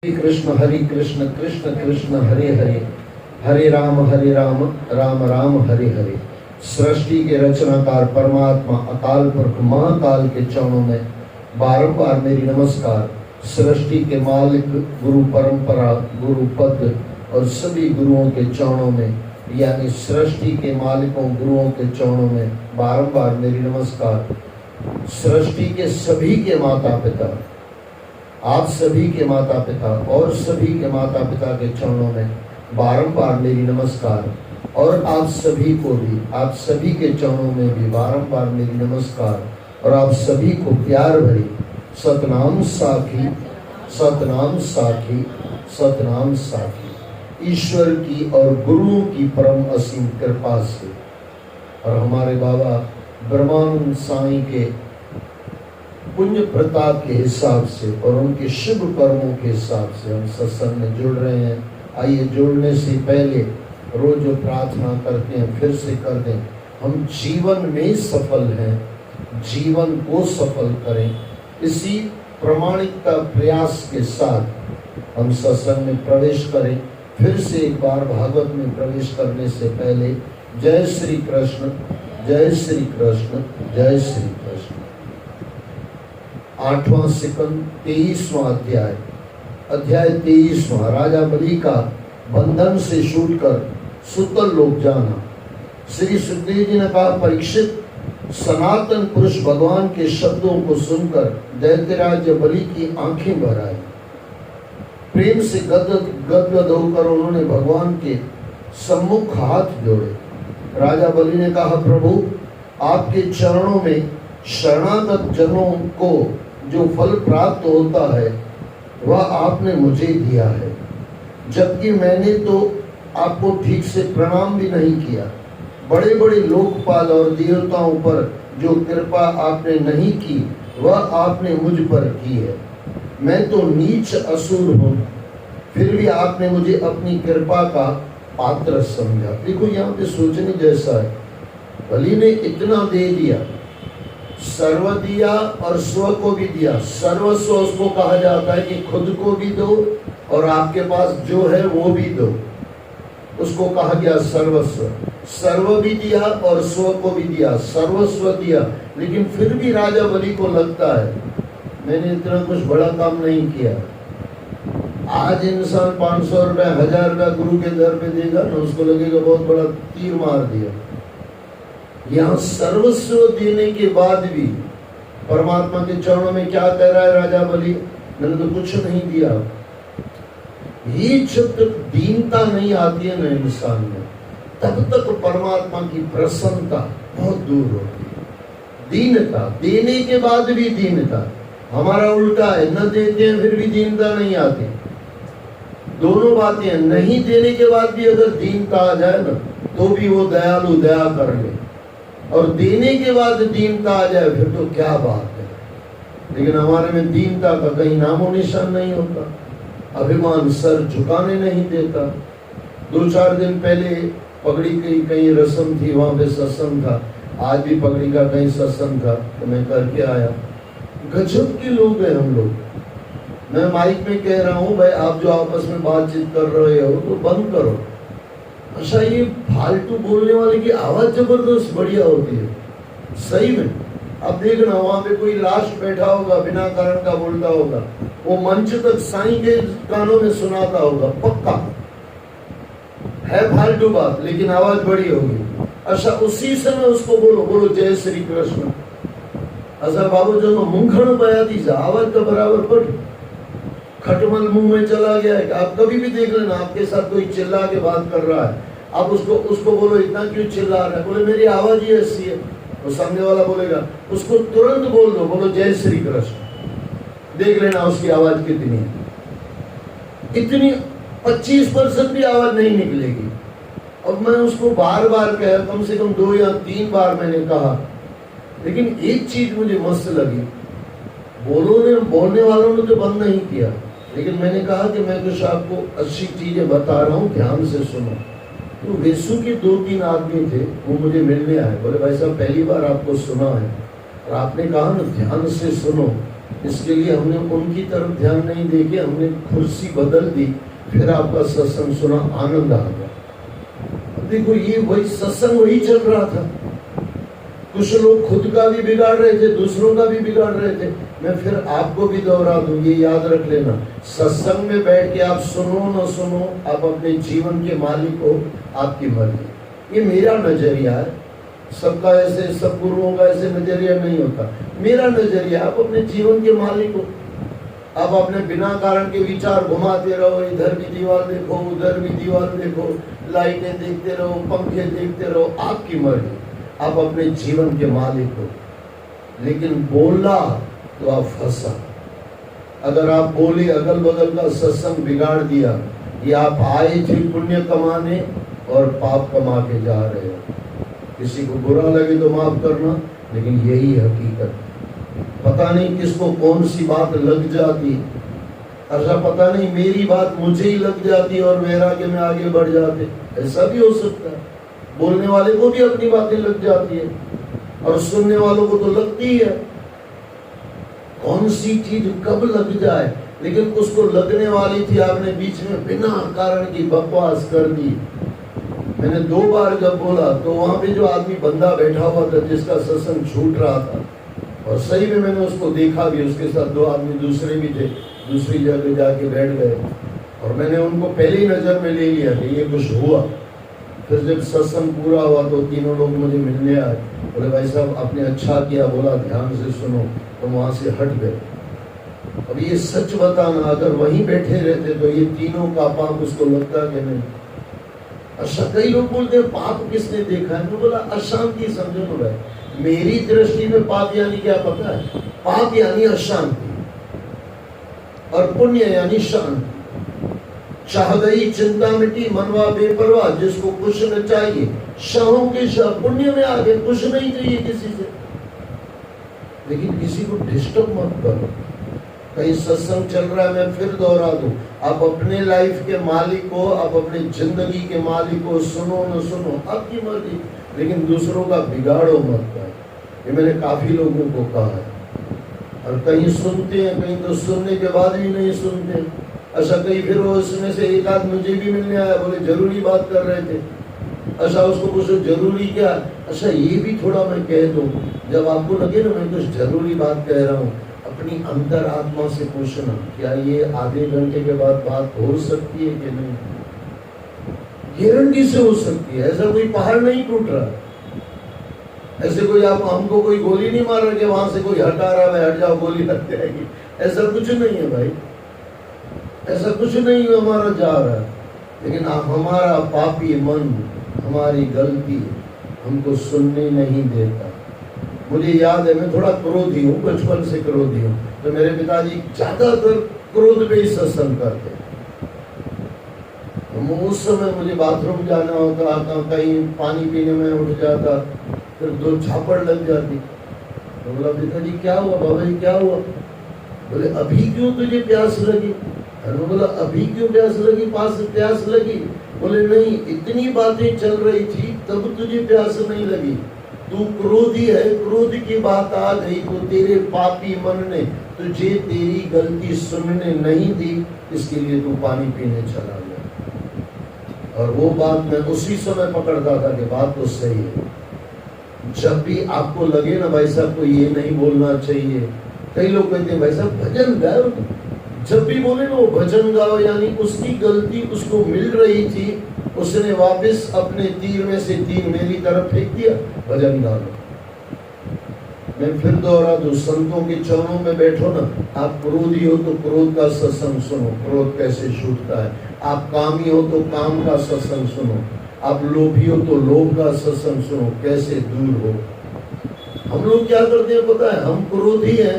हरे कृष्ण कृष्ण कृष्ण हरे हरे, हरे राम राम राम हरे हरे। सृष्टि के रचनाकार परमात्मा अकाल पुरख महाकाल के चरणों में बारंबार मेरी नमस्कार। सृष्टि के मालिक गुरु परंपरा, गुरु पद और सभी गुरुओं के चरणों में, यानी सृष्टि के मालिकों गुरुओं के चरणों में बारंबार मेरी नमस्कार। सृष्टि के सभी के माता पिता, आप सभी के माता पिता और सभी के माता पिता के चरणों में बारंबार मेरी नमस्कार। और आप सभी को भी, आप सभी के चरणों में भी बारंबार मेरी नमस्कार। और आप सभी को प्यार भरी सतनाम साखी, सतनाम साखी, सतनाम साखी। ईश्वर की और गुरुओं की परम असीम कृपा से और हमारे बाबा ब्रह्मानंद साईं के पुण्य प्रताप के हिसाब से और उनके शुभ कर्मों के हिसाब से हम सत्संग में जुड़ रहे हैं। आइए, जुड़ने से पहले रोज जो प्रार्थना करते हैं फिर से कर दें। हम जीवन में सफल हैं, जीवन को सफल करें। इसी प्रमाणिकता प्रयास के साथ हम सत्संग में प्रवेश करें। फिर से एक बार भागवत में प्रवेश करने से पहले जय श्री कृष्ण, जय श्री कृष्ण, जय श्री कृष्ण। 8वां सिकंद 23वां अध्याय, अध्याय 23वां। राजा बलि का बंधन से छूटकर सुतल लोक जाना। श्री सुखदेव जी ने कहा, परीक्षित, सनातन पुरुष भगवान के शब्दों को सुनकर दैत्यराज बलि की आंखें भर आई। प्रेम से गदगद होकर उन्होंने भगवान के सम्मुख हाथ जोड़े। राजा बलि ने कहा, प्रभु, आपके चरणों में शरणागत जनों को जो फल प्राप्त होता है वह आपने मुझे दिया है, जबकि मैंने तो आपको ठीक से प्रणाम भी नहीं किया। बड़े बड़े लोकपाल और देवताओं पर जो कृपा आपने नहीं की वह आपने मुझ पर की है। मैं तो नीच असुर हूँ, फिर भी आपने मुझे अपनी कृपा का पात्र समझा। देखो, यहाँ पे सोचने जैसा है। बलि ने इतना दे दिया, सर्व दिया और स्व को भी दिया। सर्वस्व उसको कहा जाता है कि खुद को भी दो और आपके पास जो है वो भी दो, उसको कहा गया सर्वस्व। सर्व भी दिया और स्व को भी दिया, सर्वस्व दिया। लेकिन फिर भी राजा बलि को लगता है मैंने इतना कुछ बड़ा काम नहीं किया। आज इंसान 500 रुपए, 1000 रुपया गुरु के दर पे देगा ना, उसको लगेगा बहुत बड़ा तीर मार दिया। यहाँ सर्वस्व देने के बाद भी परमात्मा के चरणों में क्या कह रहा है राजा बलि, मैंने तो कुछ नहीं दिया। ये जब तक दीनता नहीं आती है ना इंसान में, तब तक परमात्मा की प्रसन्नता बहुत दूर होती है। दीनता, देने के बाद भी दीनता। हमारा उल्टा है, न देते हैं फिर भी दीनता नहीं आती। दोनों बातें, नहीं देने के बाद भी अगर दीनता आ जाए ना तो भी वो दयालु दया कर ले, और देने के बाद दीनता आ जाए फिर तो क्या बात है। लेकिन हमारे में दीनता का कहीं नामो निशान नहीं होता। अभिमान सर झुकाने नहीं देता। 2-4 दिन पहले पगड़ी की कहीं रस्म थी, वहां पे सत्संग था। आज भी पगड़ी का कहीं सत्संग था तो मैं करके आया। गजब के लोग हैं हम लोग। मैं माइक में कह रहा हूँ, भाई आप जो आपस में बातचीत कर रहे हो तो बंद करो। अच्छा, ये फालतू बोलने वाले की आवाज जबरदस्त बढ़िया होती है सही में। अब देखना, वहां पे कोई लाश बैठा होगा, बिना कारण का बोलता होगा, वो मंच तक साईं के कानों में सुनाता होगा, पक्का है फालतू बात, लेकिन आवाज बड़ी होगी। अच्छा, उसी समय उसको बोलो, बोलो जय श्री कृष्ण। अच्छा बाबू, जो मुंखण बया दीजा, आवाज तो बराबर पड़ी, खटमल मुंह में चला गया है। आप कभी भी देख लेना, आपके साथ कोई चिल्ला के बात कर रहा है, आप उसको बोलो इतना क्यों चिल्ला रहा है, बोले मेरी आवाज ही ऐसी है, तो सामने वाला बोलेगा, उसको तुरंत बोल दो, बोलो जय श्री कृष्ण। देख लेना उसकी आवाज कितनी है। इतनी 25% भी आवाज नहीं निकलेगी। अब मैं उसको बार बार कहा, कम से कम 2 या 3 बार मैंने कहा, लेकिन एक चीज मुझे मस्त लगी, बोलने वालों ने तो बंद नहीं किया, लेकिन मैंने कहा कि मैं कुछ आपको अच्छी चीजें बता रहा हूँ, ध्यान से सुनो। तो वेसु के 2-3 आदमी थे, वो मुझे मिलने आए, बोले भाई साहब पहली बार आपको सुना है और आपने कहा ना ध्यान से सुनो, इसके लिए हमने उनकी तरफ ध्यान नहीं दे के हमने कुर्सी बदल दी, फिर आपका सत्संग सुना, आनंद आ गया। अब देखो ये वही सत्संग वही चल रहा था। कुछ लोग खुद का भी बिगाड़ रहे थे, दूसरों का भी बिगाड़ रहे थे। मैं फिर आपको भी दोहरा दूं, ये याद रख लेना, सत्संग में बैठ के आप सुनो न सुनो, आप अपने जीवन के मालिक हो, आपकी मर्जी। ये मेरा नजरिया है, सबका ऐसे, सब गुरुओं का ऐसे नजरिया नहीं होता। मेरा नजरिया, आप अपने जीवन के मालिक हो। आप अपने बिना कारण के विचार घुमाते रहो, इधर भी दीवार देखो, उधर भी दीवार देखो, लाइटें देखते रहो, पंखे देखते रहो, आपकी मर्जी। आप अपने जीवन के मालिक हो। लेकिन बोला तो आप फंसा। अगर आप बोले, अगल बगल का सत्संग बिगाड़ दिया, ये आप आए थे पुण्य कमाने और पाप कमा के जा रहे हो। किसी को बुरा लगे तो माफ करना, लेकिन यही हकीकत। पता नहीं किसको कौन सी बात लग जाती, ऐसा पता नहीं मेरी बात मुझे ही लग जाती और वैराग्य में आगे बढ़ जाते, ऐसा भी हो सकता है। बोलने वाले को भी अपनी बातें लग जाती है और सुनने वालों को तो लगती है। कौन सी चीज कब लग जाए, लेकिन उसको लगने वाली थी, आपने बीच में बिना कारण की बकवास कर दी। मैंने 2 बार जब बोला तो वहां पे जो आदमी बंदा बैठा हुआ था जिसका सत्संग छूट रहा था, और सही में मैंने उसको देखा भी, उसके साथ 2 आदमी दूसरे भी थे, दूसरी जगह जाके बैठ गए और मैंने उनको पहले ही नजर में ले लिया कि ये कुछ हुआ। फिर जब सत्संग पूरा हुआ तो तीनों लोग मुझे मिलने आए, बोले भाई साहब आपने अच्छा किया, बोला ध्यान से सुनो, तो वहां से हट गए। अब ये सच बताना, अगर वहीं बैठे रहते तो ये तीनों का पाप उसको लगता कि नहीं। अच्छा, कई लोग बोलते हैं पाप किसने देखा है, मैं बोला अशांति समझो ना भाई। मेरी दृष्टि में पाप यानी क्या पता है? पाप यानी अशांति और पुण्य यानी शांति। चाह गई चिंता मिटी, मनवा बेपरवाह, जिसको कुछ न चाहिए, शाहों के शाह, पुण्य में आगे कुछ नहीं चाहिए किसी से। लेकिन किसी को डिस्टर्ब मत करो। कहीं सत्संग चल रहा है, मैं फिर दोहरा दूं, आप अपने लाइफ के मालिक हो, आप अपनी जिंदगी के मालिक हो। सुनो न सुनो, आपकी मर्जी, लेकिन दूसरों का बिगाड़ो मत कर। ये मैंने काफी लोगों को कहा है। और कहीं सुनते हैं, कहीं तो सुनने के बाद भी नहीं सुनते। अच्छा, कहीं फिर वो उसमें से एक आध मुझे भी मिलने आया, बोले जरूरी बात कर रहे थे। अच्छा, उसको पूछो जरूरी क्या? अच्छा, ये भी थोड़ा मैं कह दूं, जब आपको लगे ना मैं कुछ जरूरी बात कह रहा हूँ, अपनी अंतर आत्मा से पूछना, क्या ये आधे घंटे के बाद बात हो सकती है कि नहीं? गारंटी से हो सकती है। ऐसा कोई पहाड़ नहीं टूट रहा, ऐसे कोई आप हमको कोई गोली नहीं मार रहा कि वहां से कोई हटा रहा है, हट जाओ गोली लग जाएगी, ऐसा कुछ नहीं है भाई, ऐसा कुछ नहीं है हमारा जा रहा है। लेकिन आप, हमारा पापी मन, हमारी गलती हमको सुनने नहीं देता। मुझे याद है, मैं थोड़ा क्रोधी हूँ, बचपन से क्रोधी हूँ, तो मेरे पिताजी ज्यादातर क्रोध में ही सत्संग करते। उस समय मुझे बाथरूम जाना होता, कहीं पानी पीने में उठ जाता, फिर 2 झापड़ लग जाती। तो बोला पिताजी क्या हुआ, बाबा जी क्या हुआ? बोले अभी क्यों तुझे प्यास लगी? अरे बोला अभी क्यों प्यास लगी? प्यास लगी? बोले नहीं, इतनी बातें चल रही थी तब तुझे प्यास नहीं लगी। तू क्रोधी है, क्रोध की बात आ गई तो तेरे पापी मन ने तुझे तेरी गलती सुनने नहीं दी, इसके लिए तू पानी पीने चला गया। और वो बात मैं उसी समय पकड़ता था कि बात तो सही है। जब भी आपको लगे ना भाई साहब को ये नहीं बोलना चाहिए, कई लोग कहते हैं भाई साहब भजन गाओ, जब भी बोले ना वो भजन गाओ, यानी उसकी गलती उसको मिल रही थी, उसने वापस अपने तीर में से तीर मेरी तरफ फेंक दिया, भजन गा लो। मैं फिर दोहरा दूं, संतों के चरणों में बैठो ना, आप क्रोधी हो तो क्रोध का सत्संग सुनो, क्रोध कैसे छूटता है। आप कामी हो तो काम का सत्संग सुनो, आप लोभी हो तो लोभ का सत्संग सुनो, कैसे दूर हो। हम लोग क्या करते हैं पता है, हम क्रोधी हैं।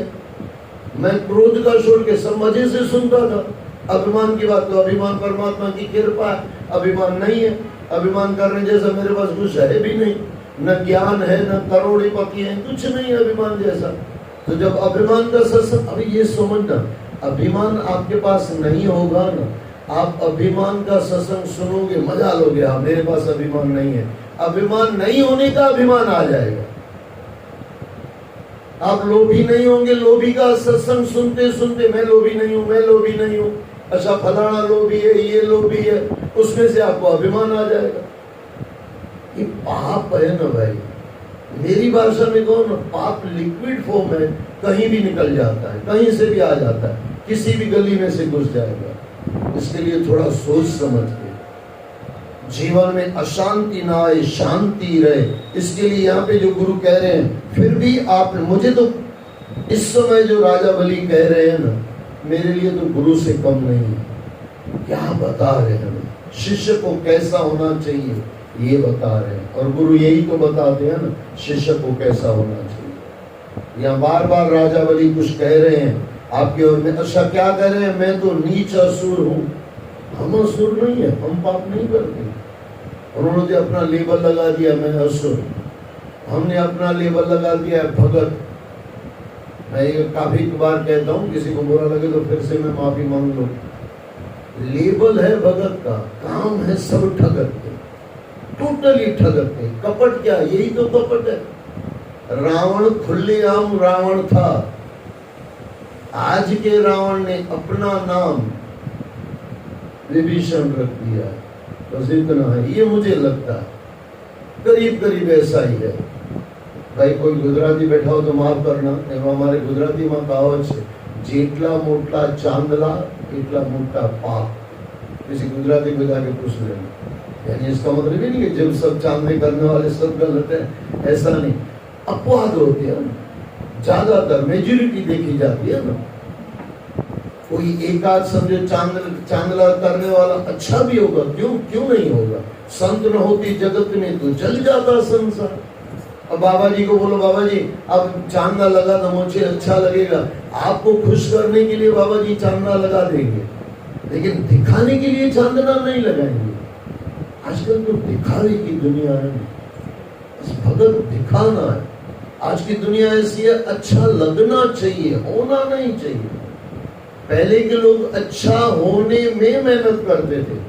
मैं क्रोध का छोड़ के सब मजे से सुनता था। अभिमान की बात, तो अभिमान परमात्मा की कृपा है, अभिमान नहीं है। अभिमान करने जैसा मेरे पास कुछ है भी नहीं, न ज्ञान है, न करोड़पति है, कुछ नहीं है अभिमान जैसा। तो जब अभिमान का सत्संग, अभी ये समझना, अभिमान आपके पास नहीं होगा ना, आप अभिमान का सत्संग सुनोगे, मजा लोगे। हाँ, मेरे पास अभिमान नहीं है, अभिमान नहीं होने का अभिमान आ जाएगा। आप लोभी नहीं होंगे। लोभी का सत्संग सुनते सुनते मैं लोभी नहीं हूं, मैं लोभी नहीं हूं, अच्छा फलाना लोभी है, ये लोभी है, उसमें से आपको अभिमान आ जाएगा। ये पाप है ना भाई। मेरी भाषा में कहो ना, पाप लिक्विड फॉर्म है, कहीं भी निकल जाता है, कहीं से भी आ जाता है, किसी भी गली में से घुस जाएगा। इसके लिए थोड़ा सोच समझ के जीवन में अशांति ना आए, शांति रहे, इसके लिए यहाँ पे जो गुरु कह रहे हैं, फिर भी आप, मुझे तो इस समय जो राजा बलि कह रहे हैं ना, मेरे लिए तो गुरु से कम नहीं है। क्या बता रहे हैं, शिष्य को कैसा होना चाहिए ये बता रहे हैं, और गुरु यही तो बताते हैं ना, शिष्य को कैसा होना चाहिए। यहाँ बार बार राजा बलि कुछ कह रहे हैं आपके ओर में। अच्छा क्या कह रहे हैं, मैं तो नीच असुर हूँ। हम असुर नहीं है, हम पाप नहीं करते। उन्होंने तो अपना लेबल लगा दिया मैं असुर, हमने अपना लेबल लगा दिया भगत। मैं ये काफी बार कहता हूँ, किसी को बुरा लगे तो फिर से मैं माफी मांग लूँ। लेबल है भगत का, काम है सब ठगत के, टोटली ठगत के। कपट क्या, यही तो कपट है। रावण खुलेआम रावण था। आज के रावण ने अपना नाम विभीषण रख दिया, बस इतना है। ये मुझे लगता है करीब करीब ऐसा ही है। भाई कोई गुजराती बैठा हो तो माफ करना, हमारे गुजराती में कहावत है, जेटला मोटला चांदला એટલા મોટા પાપ। किसी गुजराती को जाके पूछ लेना, यानी इसका मतलब ये नहीं कि जब सब चांदनी करने वाले सब गलत है, ऐसा नहीं। अपवाद होते हैं, ज्यादातर मेजोरिटी देखी जाती है ना। कोई एक आध समझो चांदला करने वाला अच्छा भी होगा, क्यों नहीं होगा। संत न होती जगत में तो जल जाता संसार। अब बाबा जी को बोलो, बाबा जी अब चांदना लगा तो मुझे अच्छा लगेगा, आपको खुश करने के लिए बाबा जी चांदना लगा देंगे, लेकिन दिखाने के लिए चांदना नहीं लगाएंगे। आजकल तो दिखावे की दुनिया है, भगत दिखाना है। आज की दुनिया ऐसी है, अच्छा लगना चाहिए, होना नहीं चाहिए। पहले के लोग अच्छा होने में मेहनत करते थे,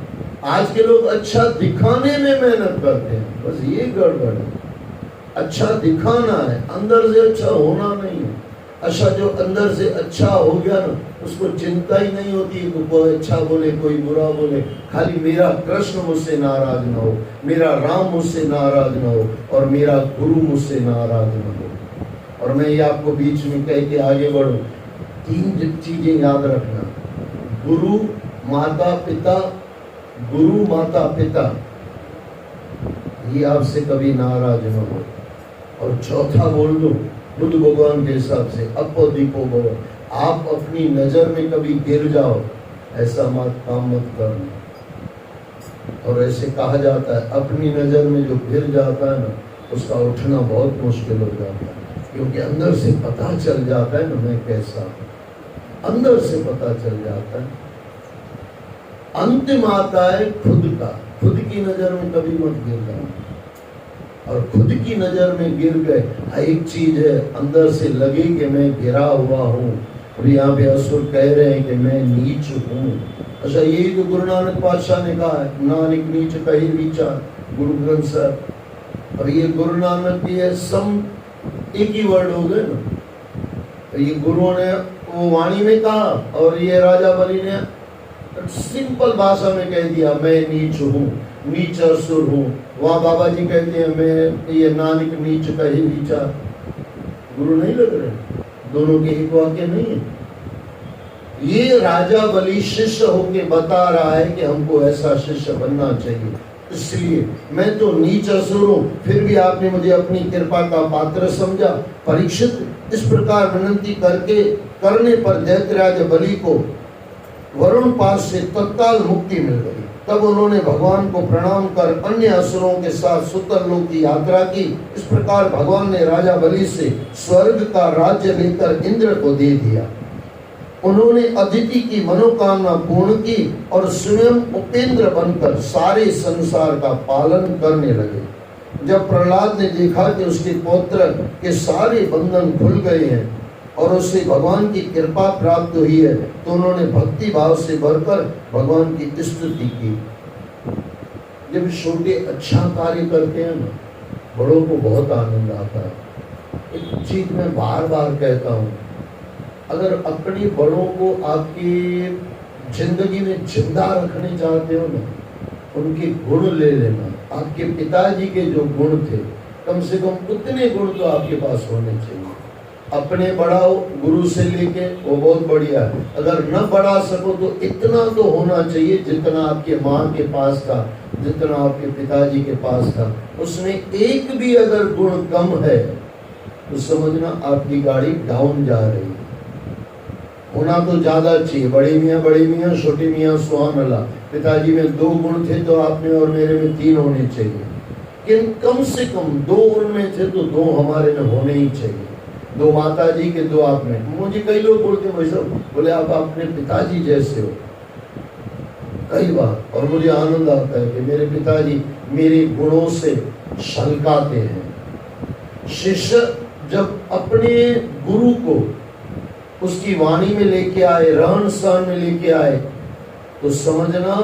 आज के लोग अच्छा दिखाने में मेहनत करते हैं। बस ये गड़बड़ है। अच्छा दिखाना है, अंदर से अच्छा होना नहीं है। अच्छा जो अंदर से अच्छा हो गया ना, उसको चिंता ही नहीं होती कि कोई अच्छा बोले कोई बुरा बोले, खाली मेरा कृष्ण मुझसे नाराज ना हो, मेरा राम मुझसे नाराज ना हो, और मेरा गुरु मुझसे नाराज ना हो। और मैं ये आपको बीच में कह के आगे बढ़ूं, 3 चीजें याद रखना। गुरु माता पिता, गुरु माता पिता, ये आपसे कभी नाराज न हो। और चौथा बोल दो बुद्ध भगवान के हिसाब से, अपो दीपो भव, आप अपनी नजर में कभी गिर जाओ, ऐसा मत काम मत करना। और ऐसे कहा जाता है, अपनी नजर में जो गिर जाता है ना, उसका उठना बहुत मुश्किल हो जाता है, क्योंकि अंदर से पता चल जाता है ना मैं कैसा, अंदर से पता चल जाता है। अंतिम आता है खुद का। खुद की नजर में कभी मत गिर जाओ, और खुद की नजर में गिर गए, एक चीज है, अंदर से लगे कि मैं गिरा हुआ हूँ। अभी यहाँ पे असुर कह रहे हैं कि मैं नीच हूँ। अच्छा यही तो गुरु नानक पातशाह ने कहा है, नानक नीच कही विचार, गुरु ग्रंथ साहब। और ये गुरु नानक की है, सम एक ही वर्ड हो गए ना। तो ये गुरुओं ने वो वाणी में कहा, और ये राजा बलि ने सिंपल भाषा में कह दिया, मैं नीच हूँ, नीच असुर हूँ। वहाँ बाबा जी कहते हैं मैं ये नानक नीच कहे विचार। गुरु नहीं लग रहे, दोनों के एक वाक्य नहीं है। ये राजा बलि शिष्य होके बता रहा है कि हमको ऐसा शिष्य बनना चाहिए। इसलिए मैं तो नीच असुर हूँ, फिर भी आपने मुझे अपनी कृपा का पात्र समझा। परीक्षित इस प्रकार विनती करने पर दैत्यराज बलि को वरुण पास से तत्काल मुक्ति मिल गई। तब उन्होंने भगवान को प्रणाम कर अन्य असुरों के साथ सुतरलोक की यात्रा की। इस प्रकार भगवान ने राजा बलि से स्वर्ग का राज्य लेकर इंद्र को दे दिया। उन्होंने अदिति की मनोकामना पूर्ण की और स्वयं उपेंद्र बनकर सारे संसार का पालन करने लगे। जब प्रहलाद ने देखा कि उसके पौत्र के सारे बंधन खुल गए हैं और उससे भगवान की कृपा प्राप्त हुई है, तो उन्होंने भक्ति भाव से भरकर भगवान की स्तुति की। जब छोटे अच्छा कार्य करते हैं ना, बड़ों को बहुत आनंद आता है। एक चीज मैं बार बार कहता हूँ, अगर अपने बड़ों को आपकी जिंदगी में जिंदा रखने चाहते हो ना, उनके गुण ले लेना। आपके पिताजी के जो गुण थे, कम से कम उतने गुण तो आपके पास होने चाहिए। अपने बढ़ाओ गुरु से लेके, वो बहुत बढ़िया है। अगर न बढ़ा सको तो इतना तो होना चाहिए जितना आपके माँ के पास था, जितना आपके पिताजी के पास था। उसमें एक भी अगर गुण कम है तो समझना आपकी गाड़ी डाउन जा रही है। होना तो ज्यादा चाहिए, बड़े मियाँ छोटे मियाँ सुहान अल्लाह। पिताजी में 2 गुण थे तो आप में और मेरे में 3 होने चाहिए, लेकिन कम से कम 2 उनमें थे तो 2 हमारे में होने ही चाहिए। 2 माता जी के, 2 आप में। मुझे कई लोग बोलते हैं भाई साहब, बोले आप अपने पिताजी जैसे हो, कई बार। और मुझे आनंद आता है कि मेरे पिताजी मेरे गुणों से छलकाते हैं। शिष्य जब अपने गुरु को उसकी वाणी में लेके आए, रहन सहन में लेके आए, तो समझना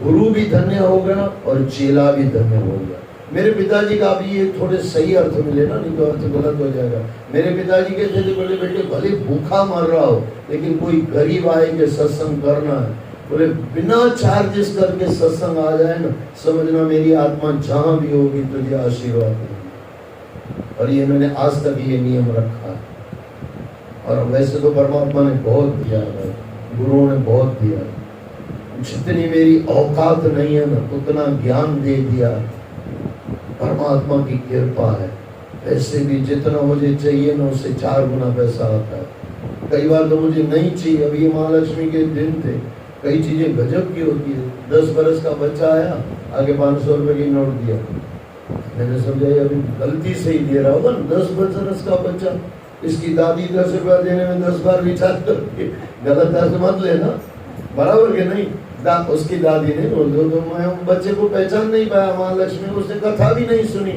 गुरु भी धन्य हो गया और चेला भी धन्य हो गया। मेरे पिताजी का अभी ये थोड़े सही अर्थ में लेना, नहीं तो अर्थ गलत हो जाएगा। मेरे पिताजी कहते थे, बोले बेटे भले भूखा मर रहा हो लेकिन कोई गरीब आए के सत्संग करना है। बोले बिना चार्जेस करके सत्संग आ जाए ना, समझना मेरी आत्मा जहां भी होगी तुझे आशीर्वाद देगी। और ये मैंने आज तक ये नियम रखा है। और वैसे तो परमात्मा ने बहुत दिया है, गुरुओं ने बहुत दिया है। जितनी मेरी औकात नहीं है ना, उतना ज्ञान दे दिया, परमात्मा की कृपा है। ऐसे भी जितना मुझे चाहिए ना, उससे 4 गुना पैसा आता है। कई बार तो मुझे नहीं चाहिए। अभी ये महालक्ष्मी के दिन थे, कई चीजें गजब की होती है। 10 बरस का बच्चा आया, आगे 500 रुपए की नोट दिया। मैंने समझा अभी गलती से ही दे रहा होगा ना, 10 बरस का बच्चा, इसकी दादी 10 रुपया देने में 10 बार विचार करके गलत अर्थ मत लेना, बराबर के नहीं। उसकी दादी ने बोल दो, तो मैं बच्चे को पहचान नहीं पाया महालक्ष्मी, उसने कथा भी नहीं सुनी।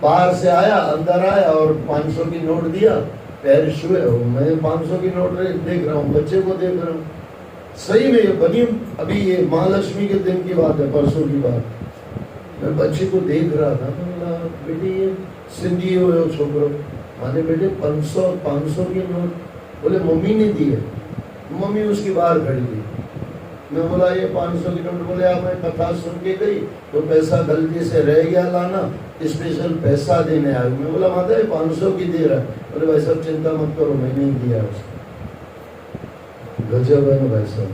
बाहर से आया, अंदर आया और 500 की नोट दिया, पैर छुए। मैं 500 की नोट देख रहा हूँ, बच्चे को देख रहा हूँ। सही में ये बनी, अभी ये महालक्ष्मी के दिन की बात है, परसों की बात। मैं बच्चे को देख रहा था, तो बोला बेटे ये सिंधी हो छोकरो, माने बेटे 500 की नोट। बोले मम्मी ने दी है। मम्मी उसकी बाहर खड़ी थी। मैं बोला ये 500 की नोट। बोले आप मैं कथा सुन के गई तो पैसा गलती से रह गया लाना, स्पेशल पैसा देने आया। मैं बोला माता ये 500 की दे रहा है। बोले भाई साहब चिंता मत करो, मैंने ही दिया उसको। गजब है ना भाई साहब।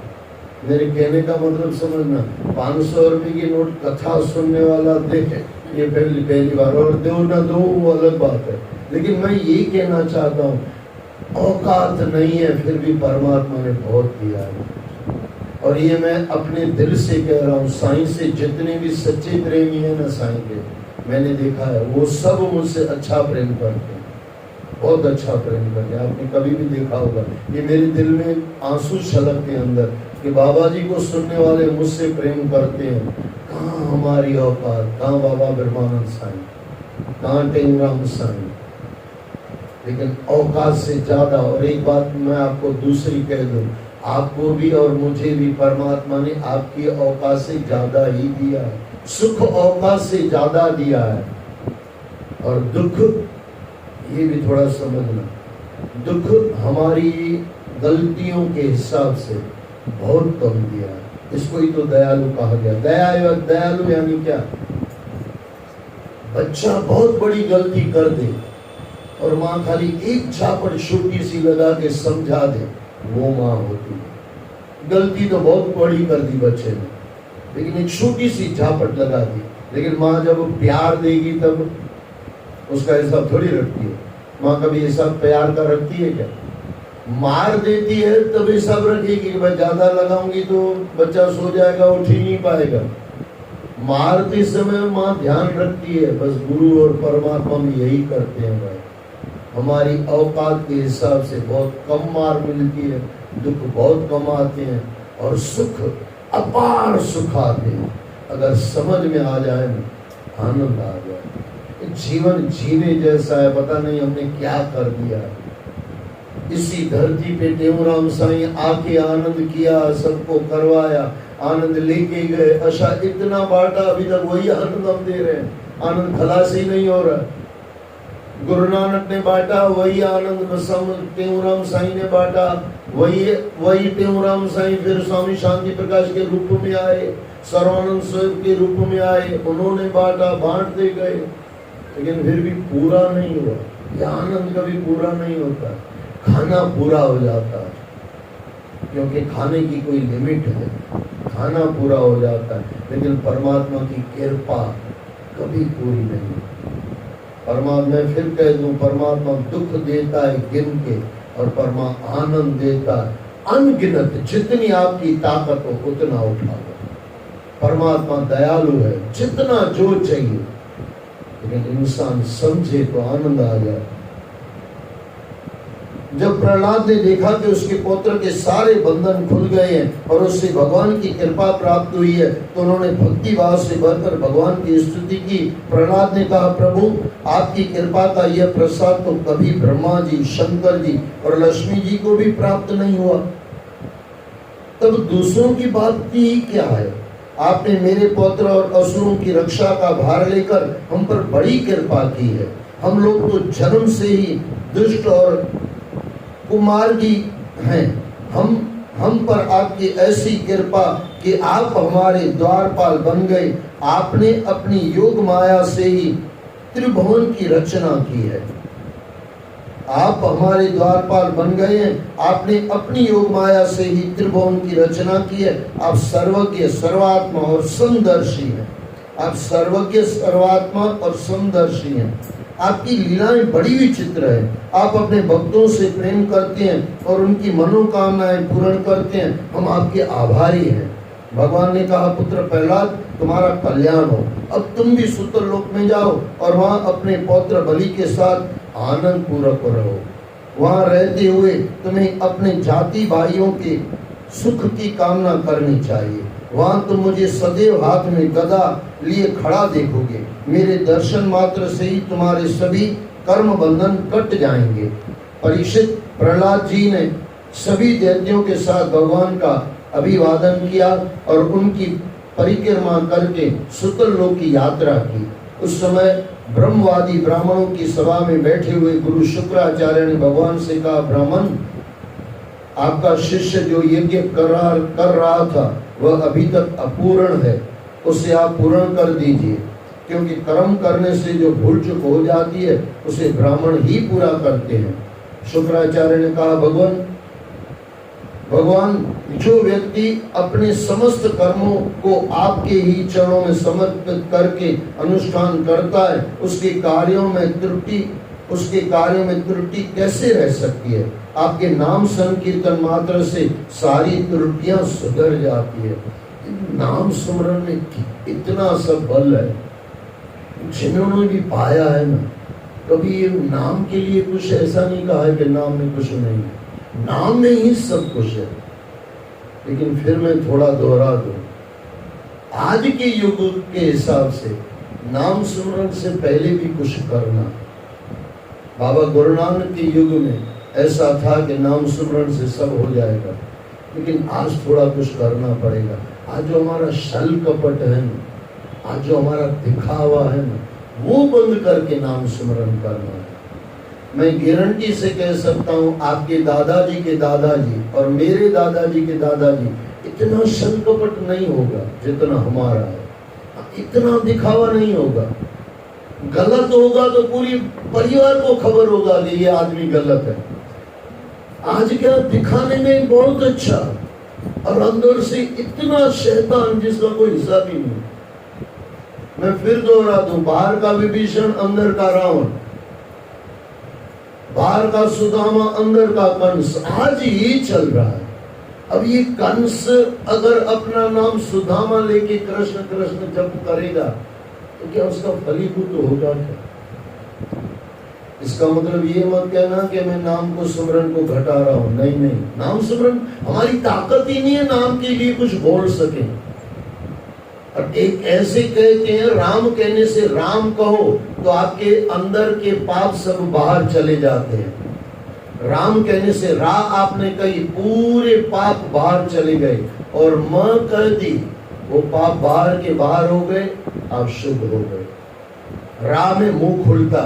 मेरे कहने का मतलब समझना, 500 रुपए की नोट कथा सुनने वाला देखे, ये पहली बार। और दो ना दो वो अलग बात है, लेकिन मैं यही कहना चाहता हूँ, औकात नहीं है फिर भी परमात्मा ने बहुत दिया है। और ये मैं अपने दिल से कह रहा हूँ, साईं से जितने भी सच्चे प्रेमी हैं ना साईं के, मैंने देखा है वो सब मुझसे अच्छा प्रेम करते हैं, बहुत अच्छा प्रेम करते हैं। आपने कभी भी देखा होगा, ये मेरे दिल में आंसू छलकते अंदर कि बाबा जी को सुनने वाले मुझसे प्रेम करते हैं। कहाँ हमारी औकात, कहाँ बाबा ब्रह्मानंद साईं, कहाँ टेंगराम साईं, लेकिन औकात से ज्यादा। और एक बात मैं आपको दूसरी कह दूं, आपको भी और मुझे भी परमात्मा ने आपकी औकात से ज्यादा ही दिया है। सुख औकात से ज्यादा दिया है, और दुख ये भी थोड़ा समझना, दुख हमारी गलतियों के हिसाब से बहुत कम दिया है। इसको ही तो दयालु कहा गया। दयालु यानी क्या? बच्चा बहुत बड़ी गलती कर दे और माँ खाली एक झापड़ छोटी सी लगा के समझा दे, वो माँ होती है। गलती तो बहुत बड़ी कर दी बच्चे ने, लेकिन एक छोटी सी झापट लगा दी। लेकिन माँ जब प्यार देगी तब उसका हिसाब थोड़ी रखती है। माँ कभी हिसाब प्यार का रखती है क्या? मार देती है तब हिसाब रखेगी, भाई ज्यादा लगाऊंगी तो बच्चा सो जाएगा, उठ ही नहीं पाएगा। मारते समय माँ ध्यान रखती है। बस गुरु और परमात्मा में यही करते हैं भाई, हमारी औकात के हिसाब से बहुत कम मार मिलती है, दुख बहुत कम आते हैं और सुख अपार सुख आते हैं। अगर समझ में आ जाए ना, आनंद आ जाए। जीवन जीने जैसा है, पता नहीं हमने क्या कर दिया है। इसी धरती पे टेऊराम साईं आके आनंद किया, सबको करवाया, आनंद लेके गए, अच्छा इतना बांटा, अभी तक वही आनंद हम दे रहे हैं। आनंद खलास ही नहीं हो रहा। गुरु नानक ने बांटा वही आनंद रसम टेऊराम साईं ने बांटा, वही टेऊराम साईं फिर स्वामी शांति प्रकाश के रूप में आए, सर्वानंद स्वरूप के रूप में आए, उन्होंने बांटा, बांटते गए, लेकिन फिर भी पूरा नहीं हुआ। यह आनंद कभी पूरा नहीं होता, खाना पूरा हो जाता है, क्योंकि खाने की कोई लिमिट है, खाना पूरा हो जाता है, लेकिन परमात्मा की कृपा कभी पूरी नहीं। परमात्मा, मैं फिर कह दूं, परमात्मा दुख देता है गिन के, और परमात्मा आनंद देता है अनगिनत। जितनी आपकी ताकत हो उतना उठाओ। परमात्मा दयालु है, जितना जो चाहिए, लेकिन इंसान समझे तो आनंद आ जाए। जब प्रहलाद ने देखा कि उसके पुत्र के सारे बंधन खुल गए हैं और उससे भगवान की कृपा प्राप्त हुई है, तो उन्होंने भक्ति भाव से भरकर भगवान की स्तुति की। प्रहलाद ने कहा, प्रभु आपकी कृपा का यह प्रसाद तो कभी ब्रह्मा जी, शंकर जी और लक्ष्मी जी को भी प्राप्त नहीं हुआ, तब दूसरों की बात की क्या है। आपने मेरे पुत्र और असुरों की रक्षा का भार लेकर हम पर बड़ी कृपा की है। हम लोग तो जन्म से ही दुष्ट और कुमार्गी हैं। हम पर आपकी ऐसी कृपा कि आप हमारे द्वारपाल बन गए। आपने अपनी योग माया से ही त्रिभुवन की रचना की है। आप हमारे द्वारपाल बन गए हैं, आपने अपनी योग माया से ही त्रिभुवन की रचना की है। आप सर्वज्ञ, सर्वात्मा और समदर्शी हैं। आप सर्वज्ञ, सर्वात्मा और समदर्शी हैं। आपकी लीलाएं बड़ी विचित्र है। आप अपने भक्तों से प्रेम करते हैं और उनकी मनोकामनाएं पूर्ण करते हैं। हम आपके आभारी हैं। भगवान ने कहा, पुत्र प्रहलाद, तुम्हारा कल्याण हो। अब तुम भी सुतर लोक में जाओ और वहां अपने पौत्र बलि के साथ आनंद पूर्वक रहो। वहां रहते हुए तुम्हें अपने जाति भाइयों के सुख की कामना करनी चाहिए। वहां तुम मुझे सदैव हाथ में गदा लिए खड़ा देखोगे। मेरे दर्शन मात्र से ही तुम्हारे सभी कर्म बंधन कट जाएंगे। परीक्षित, प्रहलाद जी ने सभी दैत्यों के साथ भगवान का अभिवादन किया और उनकी परिक्रमा करके सुतल लोक की यात्रा की। उस समय ब्रह्मवादी ब्राह्मणों की सभा में बैठे हुए गुरु शुक्राचार्य ने भगवान से कहा, ब्राह्मण, आपका शिष्य जो यज्ञ कर रहा था वह अभी तक अपूर्ण है, उसे आप पूर्ण कर दीजिए, क्योंकि कर्म करने से जो भूल चूक हो जाती है उसे ब्राह्मण ही पूरा करते हैं। शुक्राचार्य ने कहा, भगवान, जो व्यक्ति अपने समस्त कर्मों को आपके ही चरणों में समर्पित करके अनुष्ठान करता है, उसके कार्यों में त्रुटि कैसे रह सकती है। आपके नाम संकीर्तन मात्र से सारी त्रुटियां सुधर जाती है। नाम सुमरन में इतना सब बल है। जिन्होंने भी पाया है ना, कभी ये नाम के लिए कुछ ऐसा नहीं कहा है कि नाम में कुछ नहीं है। नाम में ही सब कुछ है। लेकिन फिर मैं थोड़ा दोहरा दूं, आज के युग के हिसाब से नाम सुमरन से पहले भी कुछ करना। बाबा गुरु नानक के युग में ऐसा था कि नाम सुमरन से सब हो जाएगा, लेकिन आज थोड़ा कुछ करना पड़ेगा। आज जो हमारा छल कपट है ना, आज जो हमारा दिखावा है ना, वो बंद करके नाम सुमरन करना है। मैं गारंटी से कह सकता हूँ, आपके दादाजी के दादाजी और मेरे दादाजी के दादाजी इतना छल कपट नहीं होगा जितना हमारा है। इतना दिखावा नहीं होगा। गलत होगा तो पूरी परिवार को खबर होगा कि ये आदमी गलत है। आज क्या दिखाने में बहुत अच्छा और अंदर से इतना शैतान जिसका कोई हिसाब ही नहीं। मैं फिर दोहरा दूं, बाहर का विभीषण, अंदर का रावण, बाहर का सुदामा, अंदर का कंस। आज ये चल रहा है। अब ये कंस अगर अपना नाम सुदामा लेके कृष्ण कृष्ण जप करेगा तो क्या उसका फलीभूत होगा क्या? इसका मतलब ये मत कहना कि मैं नाम को सुमरन को घटा रहा हूं। नहीं नहीं, नाम सुमरन हमारी ताकत ही नहीं है नाम के लिए कुछ बोल सके। और एक ऐसे कहते हैं, राम कहने से राम कहो तो आपके अंदर के पाप सब बाहर चले जाते हैं। राम कहने से रा आपने कही, पूरे पाप बाहर चले गए। और म कह दी, वो पाप बाहर के बाहर हो गए, आप शुद्ध हो गए। रा में मुंह खुलता,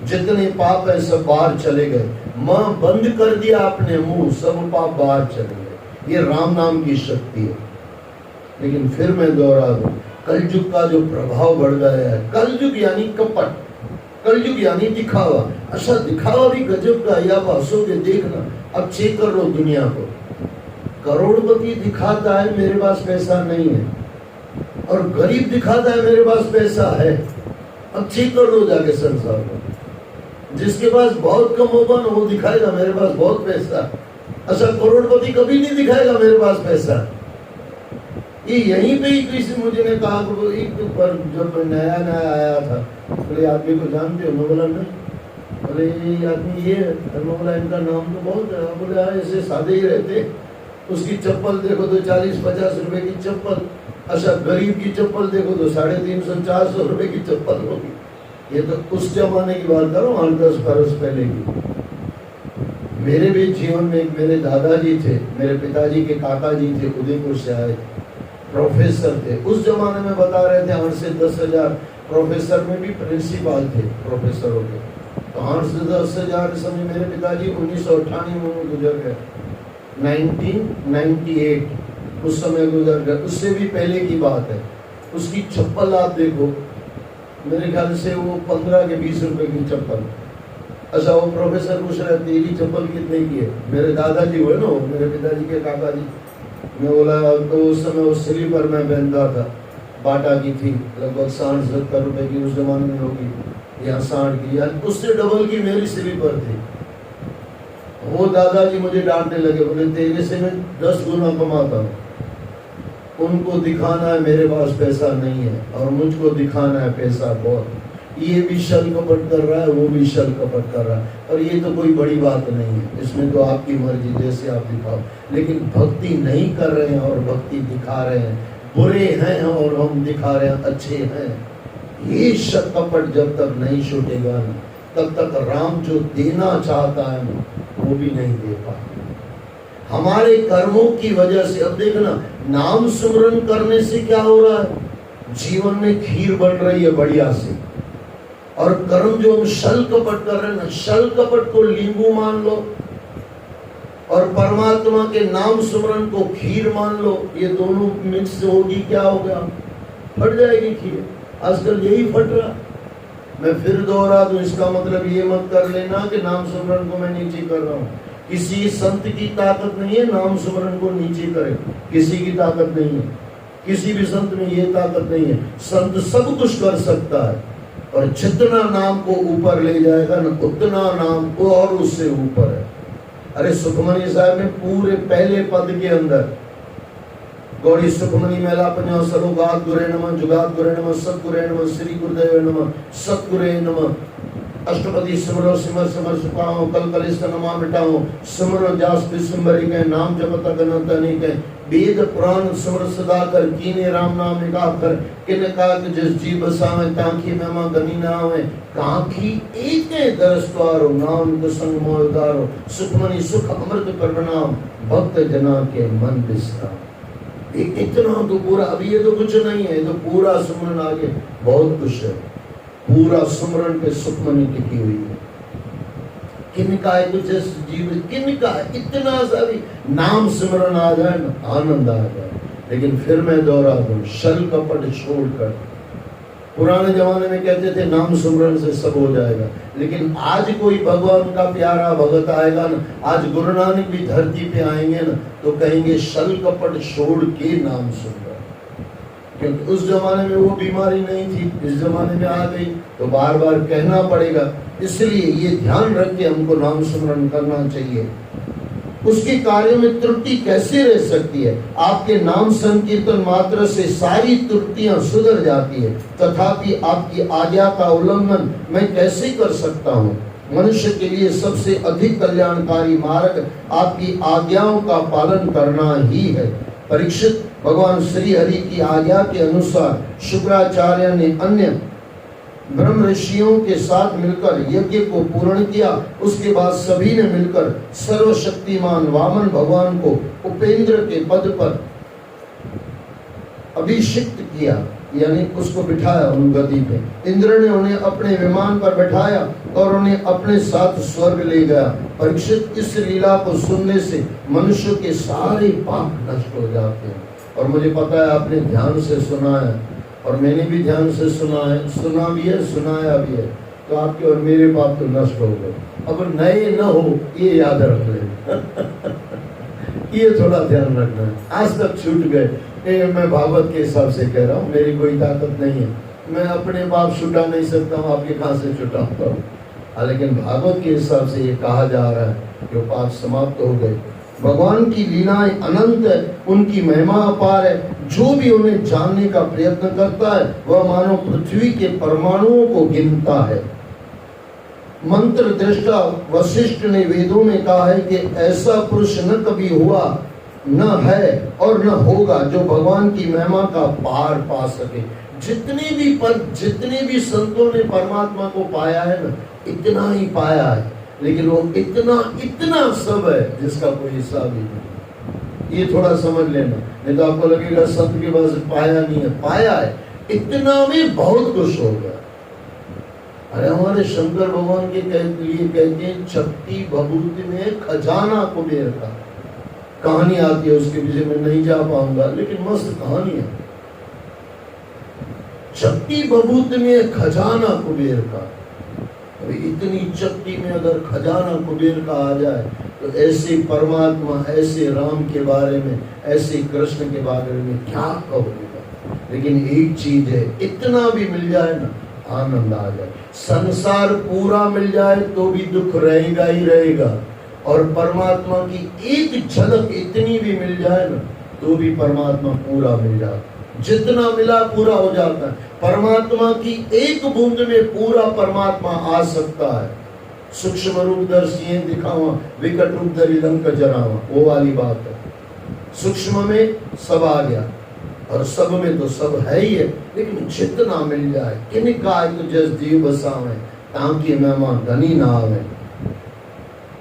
जितने पाप है सब बाहर चले गए। माँ बंद कर दिया आपने मुंह, सब पाप बाहर चले गए। ये राम नाम की शक्ति है। लेकिन फिर मैं दोहरा दूं, कलयुग का जो प्रभाव बढ़ गया है, कलयुग यानी कपट, कलयुग यानी दिखावा। अच्छा दिखावा भी गजब का, या हंसोगे देखना। अब चेक कर लो दुनिया को, करोड़पति दिखाता है मेरे पास पैसा नहीं है, और गरीब दिखाता है मेरे पास पैसा है। अब चेक कर लो जाके संसार को, जिसके पास बहुत कम होगा ना वो दिखाएगा मेरे पास बहुत पैसा। अच्छा करोड़पति कभी नहीं दिखाएगा मेरे पास पैसा। ये यहीं पे ही किसी मुझे ने कहा कि एक पर जब नया नया आया था, बोले आदमी को जानते हो? मैं बोला नहीं। बोले ये आदमी ये है। मैं बोला इनका नाम तो बहुत है। बोले हाँ ऐसे सादे ही रहते। उसकी चप्पल देखो तो 40-50 रुपए की चप्पल। अच्छा गरीब की चप्पल देखो तो 350-400 रुपए की चप्पल होगी। ये तो उस जमाने की बात करो, 8-10 बरस पहले की। मेरे भी जीवन में एक मेरे दादाजी थे, मेरे पिताजी के काका जी थे, उदयपुर से आए, प्रोफेसर थे। उस जमाने में बता रहे थे 8 से 10 हजार, प्रोफेसर में भी प्रिंसिपल थे प्रोफेसरों के। तो 8 से 10 हजार समय मेरे पिताजी 1998 में गुजर गए, 1998 उस समय गुजर गए। उससे भी पहले की बात है। उसकी चप्पल आप देखो, मेरे ख्याल से वो 15 के 20 रुपए की चप्पल। अच्छा वो प्रोफेसर पूछ रहे तेरी चप्पल कितने की है? मेरे दादाजी हुए ना, मेरे पिताजी के काका जी। मैं बोला तो उस समय वो स्लीपर में पहनता था, बाटा की थी, लगभग 60-70 रुपए की उस जमाने में होगी, यहाँ 60 की, या उससे डबल की मेरी स्लीपर थी। वो दादाजी मुझे डांटने लगे, बोले तेरे से मैं 10 गुना कमाता हूँ। उनको दिखाना है मेरे पास पैसा नहीं है, और मुझको दिखाना है पैसा बहुत। ये भी छल कपट कर रहा है, वो भी छल कपट कर रहा है, और ये तो कोई बड़ी बात नहीं है। इसमें तो आपकी मर्जी, जैसे आप दिखाओ। लेकिन भक्ति नहीं कर रहे हैं और भक्ति दिखा रहे हैं, बुरे हैं और हम दिखा रहे हैं अच्छे हैं। ये छल कपट जब तक नहीं छूटेगा ना, तब तक राम जो देना चाहता है ना, वो भी नहीं दे पाएगा। हमारे कर्मों की वजह से, अब देखना नाम सुमरन करने से क्या हो रहा है, जीवन में खीर बन रही है बढ़िया से। और कर्म जो हम छल कपट कर रहे हैं ना, छल कपट को नींबू मान लो और परमात्मा के नाम सुमरन को खीर मान लो, ये दोनों मिक्स होगी, क्या होगा? फट जाएगी खीर। आजकल यही फट रहा। मैं फिर दोहरा दूं, इसका मतलब ये मत कर लेना कि नाम सुमरन को मैं नीचे कर रहा हूँ। किसी संत की ताकत नहीं है नाम सुमरन को नीचे करे, किसी की ताकत नहीं है, किसी भी संत में ये ताकत नहीं है। संत सब कुछ कर सकता है, और जितना नाम को ऊपर ले जाएगा ना, उतना नाम को और उससे ऊपर है। अरे सुखमनी साहब में पूरे पहले पद के अंदर गौरी सुखमनी मेला पंजा सलोगात गुरे नमः, जुगात गुरे नमः, सतगुरे नमः, श्री गुरुदेव नमः, सतगुरे नमः, अष्टपदी सिमरो सिमर सिमर सुखाओ, कल कलिष्ठ नमा मिटाओ, सिमरो जास दिसंबरी के नाम जपत अगनत अनेक, वेद पुराण सिमर सदा कर, कीने राम नाम निगाह कर, किन काक जिस जी बसावे, तांखी मेमा गनी ना आवे, कांखी एके दरस्वारो, नाम को संग मोह उदारो, सुखमनी सुख अमृत कर बनाओ, भक्त जना के मन बिसराओ। इतना तो पूरा, अभी ये तो कुछ नहीं है, ये तो पूरा सुमरन आगे बहुत कुछ है। पूरा सुमरन पे सुखमनी टिकी हुई है। किनका है कुछ जीवन, किनका इतना सा भी नाम सिमरन आ जाए ना, आनंद आ जाए। लेकिन फिर मैं दोहरा दूं, छल कपट छोड़कर, पुराने जमाने में कहते थे नाम सिमरन से सब हो जाएगा, लेकिन आज कोई भगवान का प्यारा भगत आएगा ना, आज गुरु नानक भी धरती पे आएंगे ना, तो कहेंगे छल कपट छोड़ के नाम सिमरन। क्योंकि उस जमाने में वो बीमारी नहीं थी, इस जमाने में आ गई, तो बार बार कहना पड़ेगा। इसलिए ये ध्यान रख के हमको नाम स्मरण करना चाहिए। उसके कार्य में त्रुटि कैसे रह सकती है? आपके नाम संकीर्तन मात्र से सारी त्रुटियां सुधर जाती है, तथापि आपकी आज्ञा का उल्लंघन मैं कैसे कर सकता हूँ? मनुष्य के लिए सबसे अधिक कल्याणकारी मार्ग आपकी आज्ञाओं का पालन करना ही है। परीक्षित, भगवान श्री हरि की आज्ञा के अनुसार शुक्राचार्य ने अन्य ब्रह्म ऋषियों के साथ मिलकर यज्ञ को पूर्ण किया। उसके बाद सभी ने मिलकर सर्वशक्तिमान वामन भगवान को उपेंद्र के पद पर अभिषिक्त किया, यानी उसको बिठाया उन गद्दी पे। इंद्र ने उन्हें अपने विमान पर बैठाया और उन्हें अपने साथ स्वर्ग ले गया। परीक्षित, इस लीला को सुनने से मनुष्य के सारे पाप नष्ट हो जाते हैं। और मुझे पता है आपने ध्यान से सुना है और मैंने भी ध्यान से सुना है, सुना भी है, सुनाया भी है, तो आपके और मेरे पाप तो नष्ट हो गए। अब नए न हो ये याद रख लें। ये थोड़ा ध्यान रखना है। आज तक छूट गए, मैं भागवत के हिसाब से कह रहा हूँ, मेरी कोई ताकत नहीं है, मैं अपने पाप छुटा नहीं सकता हूँ, आपके कहाँ से छुटाता हूँ। लेकिन भागवत के हिसाब से ये कहा जा रहा है कि पाप समाप्त हो गए। भगवान की लीलाएं अनंत है, उनकी महिमा अपार है। जो भी उन्हें जानने का प्रयत्न करता है वह मानो पृथ्वी के परमाणुओं को गिनता है। मंत्र दृष्टा वशिष्ठ ने वेदों में कहा है कि ऐसा पुरुष न कभी हुआ, न है और न होगा जो भगवान की महिमा का पार पा सके। जितने भी संतों ने परमात्मा को पाया है ना, इतना ही पाया है, लेकिन वो इतना सब है जिसका कोई हिसाब ही नहीं। ये थोड़ा समझ लेना, नहीं तो आपको लगेगा संत के पास पाया नहीं है। पाया है, इतना में बहुत कुछ हो गया। अरे हमारे शंकर भगवान के लिए कहते हैं शक्ति भभूति में खजाना कुबेर का। कहानी आती है उसके पीछे, मैं नहीं जा पाऊंगा, लेकिन मस्त कहानी है। शक्ति भभूति में खजाना कुबेर का। अभी इतनी शक्ति में अगर खजाना कुबेर का आ जाए तो ऐसे परमात्मा, ऐसे राम के बारे में, ऐसे कृष्ण के बारे में क्या कहोगे। लेकिन एक चीज है, इतना भी मिल जाए ना, आनंद आ जाए। संसार पूरा मिल जाए तो भी दुख रहेगा ही रहेगा, और परमात्मा की एक झलक इतनी भी मिल जाए ना तो भी परमात्मा पूरा मिल जाता। जितना मिला पूरा हो जाता है। परमात्मा की एक बूंद में पूरा परमात्मा आ सकता है। सूक्ष्म रूप दर्शी दिखावा, विकट रूप धरि लंक जरावा, वो वाली बात है। सूक्ष्म में सब आ गया और सब में तो सब है ही है, लेकिन जितना मिल जाए। किन काय तो जस जीव बसावे, ताकि महिमा धनी ना आवे।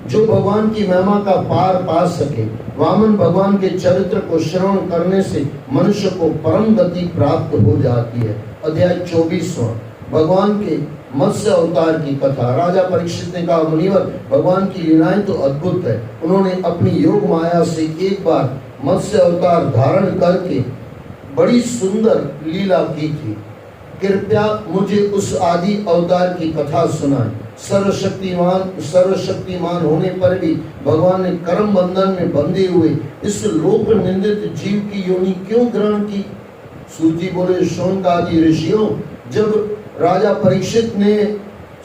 जो भगवान की महिमा का पार पा सके, वामन भगवान के चरित्र को श्रवण करने से मनुष्य को परम गति प्राप्त हो जाती है। अध्याय 24वां, भगवान के मत्स्य अवतार की कथा। राजा परीक्षित ने कहा, मुनिवर, भगवान की लीलाएं तो अद्भुत है। उन्होंने अपनी योग माया से एक बार मत्स्य अवतार धारण करके बड़ी सुंदर लीला की थी। कृपया मुझे उस आदि अवतार की कथा सुनाएं। सर्वशक्तिमान होने पर भी भगवान ने कर्म बंधन में बंधे हुए इस लोक निंदित जीव की योनि क्यों ग्रहण की। सूत जी बोले, शौनक आदि ऋषियों, जब राजा परीक्षित ने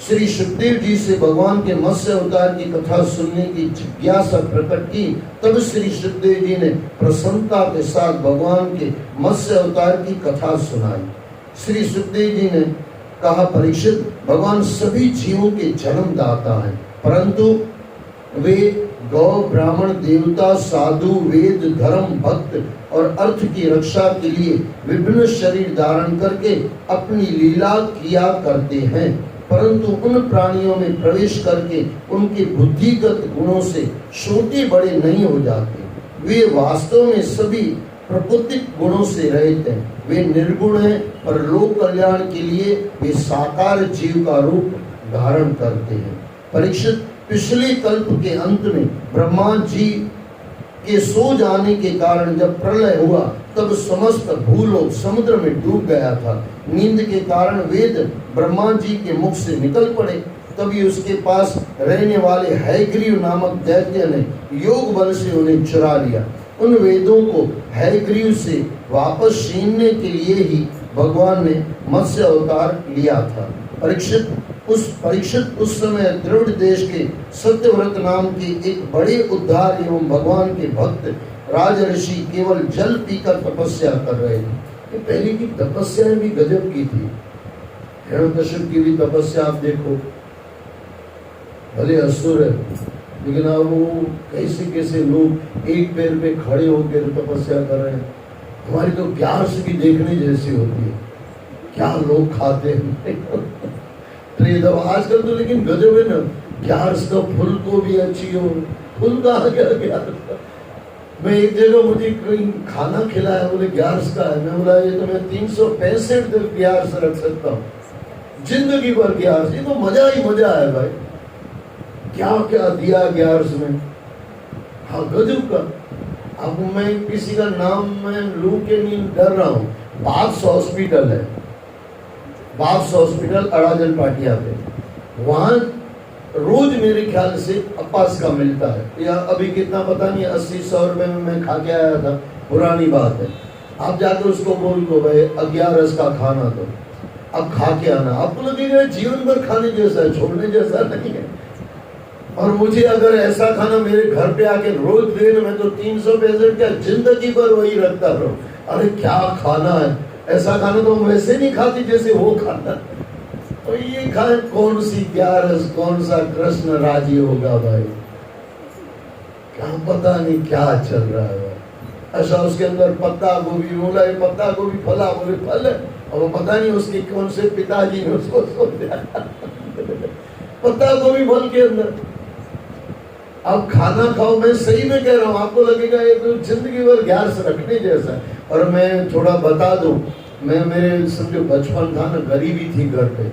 श्री सुखदेव जी से भगवान के मत्स्य अवतार की कथा सुनने की जिज्ञासा प्रकट की, तब श्री सुखदेव जी ने प्रसन्नता के साथ भगवान के मत्स्य अवतार की कथा सुनाई। श्री सुखदेव जी ने कहा, परीक्षित, भगवान सभी जीवों के जन्मदाता हैं, परंतु वे गौ, ब्राह्मण, देवता, साधु, वेद, धर्म, भक्त और अर्थ की रक्षा के लिए विभिन्न शरीर धारण करके अपनी लीला किया करते हैं, परंतु उन प्राणियों में प्रवेश करके उनके बुद्धिगत गुणों से छोटे बड़े नहीं हो जाते। वे वास्तव में सभी प्रकृतिक गुणों से रहित हैं। वे निर्गुण हैं, पर लोक कल्याण के लिए वे साकार जीव का रूप धारण करते हैं। परीक्षित, पिछले कल्प के अंत में ब्रह्मा जी के सो जाने के कारण जब प्रलय हुआ, तब समस्त भूलोक समुद्र में डूब गया था। नींद के कारण वेद ब्रह्मा जी के मुख से निकल पड़े। तभी उसके पास रहने वाले हैग्रीव नामक दैत्य ने योग बल से उन्हें चुरा लिया। उन वेदों को हैग्रीव से वापस छीनने के लिए ही भगवान ने मत्स्य अवतार लिया था। परीक्षित उस समय द्रविड़ देश के सत्यव्रत नाम के एक बड़े उद्धार एवं भगवान के भक्त राज ऋषि केवल जल पीकर तपस्या कर रहे थे। पहले की तपस्याएं भी गजब की थी। हिरण्यकश्यप की भी तपस्या आप देखो, भले असुर है, लेकिन अब वो कैसे लोग एक पैर पे खड़े होकर तपस्या कर रहे हैं। हमारी तो प्यार से भी देखने जैसी होती है, क्या लोग खाते हैं। आजकल तो लेकिन गजब है ना, ग्यारस का फूल को भी अच्छी हो, फूल का आ गया ग्यारस। मैं एक जगह मुझे कोई खाना खिलाया, बोले ग्यारस का है। मैं बोला ये तो मैं 365 दिन ग्यारस रख सकता हूँ। जिंदगी भर ग्यारस, ये तो मजा ही मजा है भाई। क्या क्या दिया ग्यारस में, हाँ गजब का। अब मैं किसी का नाम मैं लू के नहीं डर रहा हूँ। बाक्स हॉस्पिटल है, बाक्स हॉस्पिटल अड़ाजन पाटिया पे, वहां रोज मेरे ख्याल से अपास का मिलता है, या अभी कितना पता नहीं, 80-100 रुपए में मैं खा के आया था, पुरानी बात है। आप जाकर उसको बोल दो भाई 11 का खाना दो, अब खा के आना, आपको लगेगा जीवन भर खाने जैसा है, छोड़ने जैसा नहीं है। और मुझे अगर ऐसा खाना मेरे घर पे आके रोज देने में, तो 365 क्या जिंदगी भर वही रखता रहो। अरे क्या खाना है, ऐसा खाना तो हम वैसे नहीं खाती जैसे वो खाना। तो ये खाए कौन सी ग्यारस, कौन सा कृष्ण राजी होगा भाई, क्या पता नहीं क्या चल रहा है भाई। ऐसा उसके अंदर पत्ता गोभी बोला, ये पत्ता गोभी फला, बोले फल है, और वो पता नहीं उसके कौन से पिताजी ने उसको सोच दिया पत्ता गोभी फल के अंदर। अब खाना खाओ, मैं सही में कह रहा हूँ, आपको लगेगा ये तो जिंदगी भर ग्यारस रखने जैसा है। और मैं थोड़ा बता दूं, मैं मेरे समझो बचपन था ना, गरीबी थी घर पे,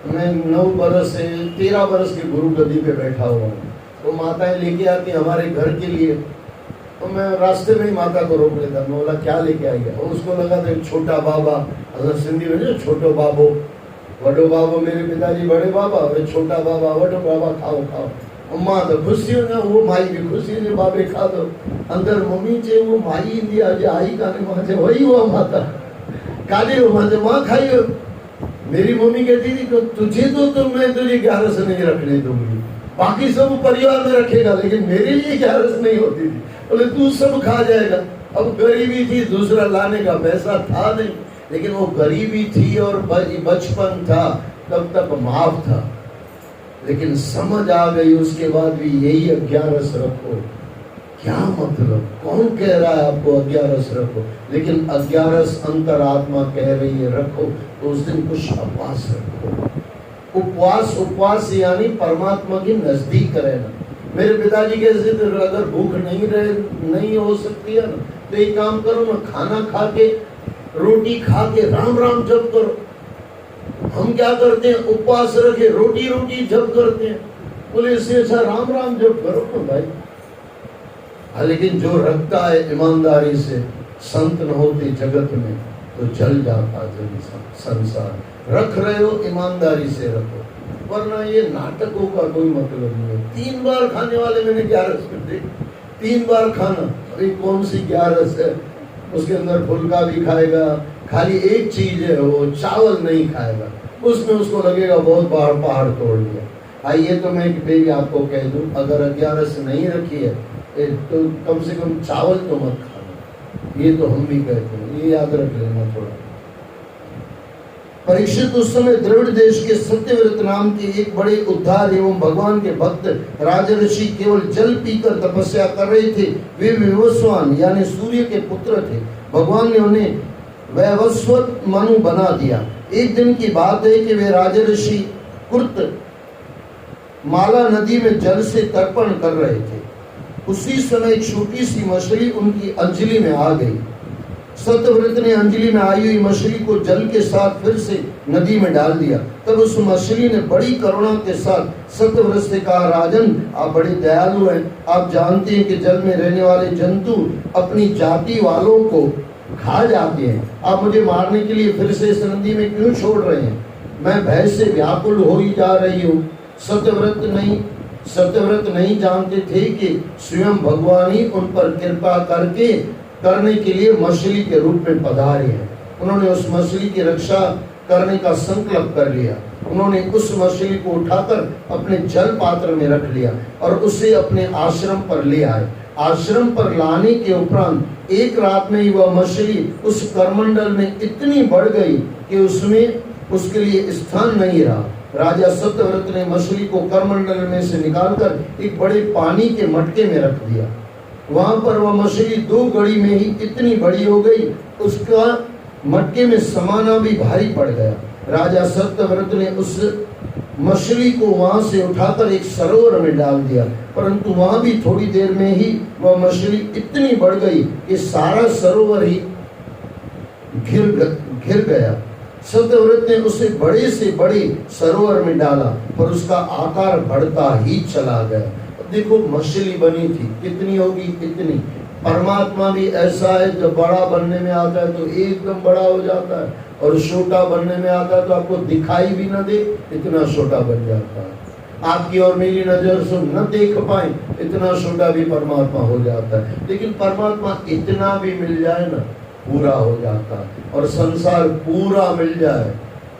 मैं 9 बरस से 13 बरस की गुरु गद्दी पे बैठा हुआ हूँ। तो माताएं लेके आती हमारे घर के लिए, तो मैं रास्ते में ही माता को रोक लेता, मैं बोला क्या लेके आई है, उसको लगा था छोटा बाबा, अगर सिंधी में जो छोटो बाबो, वडो बाबो, मेरे पिताजी बड़े बाबा, और छोटा बाबा वडो बाबा, खाओ खाओ। अम्मा तो खुशी हो, वो माई भी खुशी ने, बाबे खा दो। अंदर मम्मी चे वो माई इंदी आज आई काने वहां से वही हुआ माता काले वहां से वहां खाई हो। मेरी मम्मी कहती थी तुझे तो मैं तुझे ग्यारस नहीं रखने दूंगी, बाकी सब परिवार में रखेगा, लेकिन मेरे लिए ग्यारस नहीं होती थी। बोले तू सब खा जाएगा। अब गरीबी थी, दूसरा लाने का पैसा था नहीं, लेकिन वो गरीबी थी और बचपन था, तब तक माफ था। लेकिन समझ आ गई उसके बाद भी यही 11 रखो, क्या मतलब, कौन कह रहा है आपको 11 रखो, लेकिन 11 अंतरात्मा कह रही है रखो, तो उस दिन कुछ उपवास रखो। उपवास, उपवास यानी परमात्मा के नजदीक रहना। मेरे पिताजी कैसे थे, अगर भूख नहीं हो सकती है ना, तो एक काम करो ना, खाना खा के, रोटी खा के राम राम जप करो। हम क्या करते हैं, उपवास रखे रोटी रोटी जप करते हैं, बोले इससे अच्छा राम राम जप करो ना भाई। लेकिन जो रखता है ईमानदारी से, संत न होते जगत में तो जल जाता जग संसार। रख रहे हो ईमानदारी से रखो, वरना ये नाटकों का कोई मतलब नहीं है। 3 बार खाने वाले मैंने 11 कर दी, 3 बार खाना, अभी कौन सी 11 है, उसके अंदर फुल्का भी खाएगा, खाली एक चीज है वो चावल नहीं खाएगा, उसमें उसको लगेगा बहुत बार पहाड़ तोड़ दिया। आइए तो मैं बेबी आपको कह दूं, अगर 11 नहीं रखी है तो कम से कम चावल तो मत खाना, ये तो हम भी कहते हैं, ये याद रख लेना थोड़ा। परीक्षित उस समय द्रविड़ देश के सत्यव्रत नाम के एक बड़े उद्धार एवं भगवान के भक्त राजऋषि केवल जल पीकर तपस्या कर रहे थे। वे विवस्वान यानी सूर्य के पुत्र थे। भगवान ने उन्हें वैवस्वत मनु बना दिया। एक दिन की बात है कि वे राजऋषि कुर्त माला नदी में जल से तर्पण कर रहे थे। उसी समय एक छोटी सी मछली उनकी अंजलि में आ गई। सत्यव्रत ने अंजलि में आई हुई मछली को जल के साथ फिर से नदी में डाल दिया। तब उस मछली ने बड़ी करुणा के साथ सत्यव्रत से कहा, राजन आप बड़े दयालु हैं, आप जानते हैं कि जल में रहने वाले जंतु अपनी जाति वालों को खा जाते हैं, आप मुझे मारने के लिए फिर से इस नदी में क्यों छोड़ रहे हैं? मैं भय से व्याकुल हो ही जा रही हूँ। सत्यव्रत नहीं जानते थे कि स्वयं भगवान ही उन पर कृपा करने के लिए मछली के रूप में पधारे हैं। उन्होंने उस मछली की रक्षा करने का संकल्प कर लिया। उन्होंने उस मछली को उठाकर अपने जल पात्र में रख लिया और उसे अपने आश्रम पर ले आए। आश्रम पर लाने के उपरांत एक रात में ही वह मछली उस करमंडल में इतनी बढ़ गई कि उसमें उसके लिए स्थान नहीं रहा। राजा सत्यव्रत ने मछली को करमंडल में से निकालकर एक बड़े पानी के मटके में रख दिया। वहां पर वह मछली 2 घड़ी में ही इतनी बड़ी हो गई, उसका मटके में समाना भी भारी पड़ गया। राजा सत्यव्रत ने उस मछली को वहां से उठाकर एक सरोवर में डाल दिया, परंतु वहां भी थोड़ी देर में ही वह मछली इतनी बढ़ गई कि सारा सरोवर ही घिर गया। सत्यव्रत ने उसे बड़े से बड़े सरोवर में डाला, पर उसका आकार बढ़ता ही चला गया। देखो मछली बनी थी, कितनी होगी इतनी। परमात्मा भी ऐसा है, जब बड़ा बनने में आता है तो एकदम बड़ा हो जाता है, और छोटा बनने में आता है तो आपको दिखाई भी न दे, इतना छोटा बन जाता है। आपकी और मेरी नजर से न देख पाए, इतना छोटा भी परमात्मा हो जाता है। लेकिन परमात्मा इतना भी मिल जाए ना, पूरा हो जाता है। और संसार पूरा मिल जाए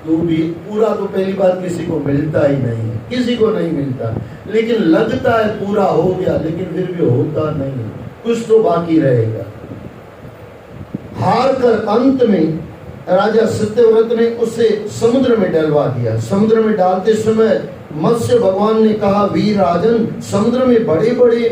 तो भी पूरा, तो पहली बात किसी को मिलता ही नहीं है, किसी को नहीं मिलता। लेकिन लगता है पूरा हो गया, लेकिन फिर भी होता नहीं, कुछ तो बाकी रहेगा। हार कर अंत में राजा सत्यव्रत ने उसे समुद्र में डलवा दिया। समुद्र में डालते समय मत्स्य भगवान ने कहा, वीर राजन, समुद्र में बड़े बड़े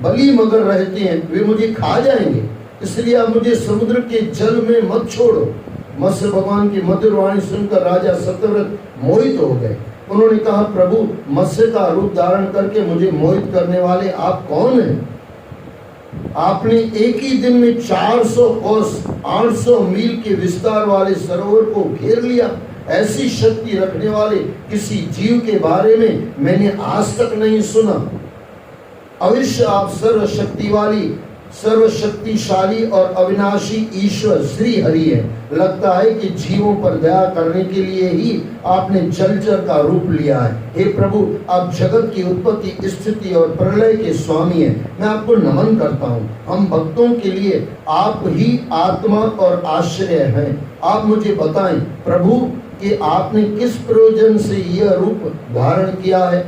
बली मगर रहते हैं, वे मुझे खा जाएंगे, इसलिए आप मुझे समुद्र के जल में मत छोड़ो। मत्स्य भगवान की मधुर वाणी सुनकर राजा सत्यव्रत मोहित हो गए। उन्होंने कहा, प्रभु, मत्स्य का रूप धारण करके मुझे मोहित करने वाले आप कौन हैं? आपने एक ही दिन में 400 कोस 800 मील के विस्तार वाले सरोवर को घेर लिया। ऐसी शक्ति रखने वाले किसी जीव के बारे में मैंने आज तक नहीं सुना। अवश्य आप सर्वशक्तिशाली और अविनाशी ईश्वर श्री हरि है। लगता है कि जीवों पर दया करने के लिए ही आपने जलचर का रूप लिया है। हे प्रभु, आप जगत की उत्पत्ति, स्थिति और प्रलय के स्वामी हैं। मैं आपको नमन करता हूँ। हम भक्तों के लिए आप ही आत्मा और आश्रय हैं। आप मुझे बताएं प्रभु कि आपने किस प्रयोजन से यह रूप धारण किया है।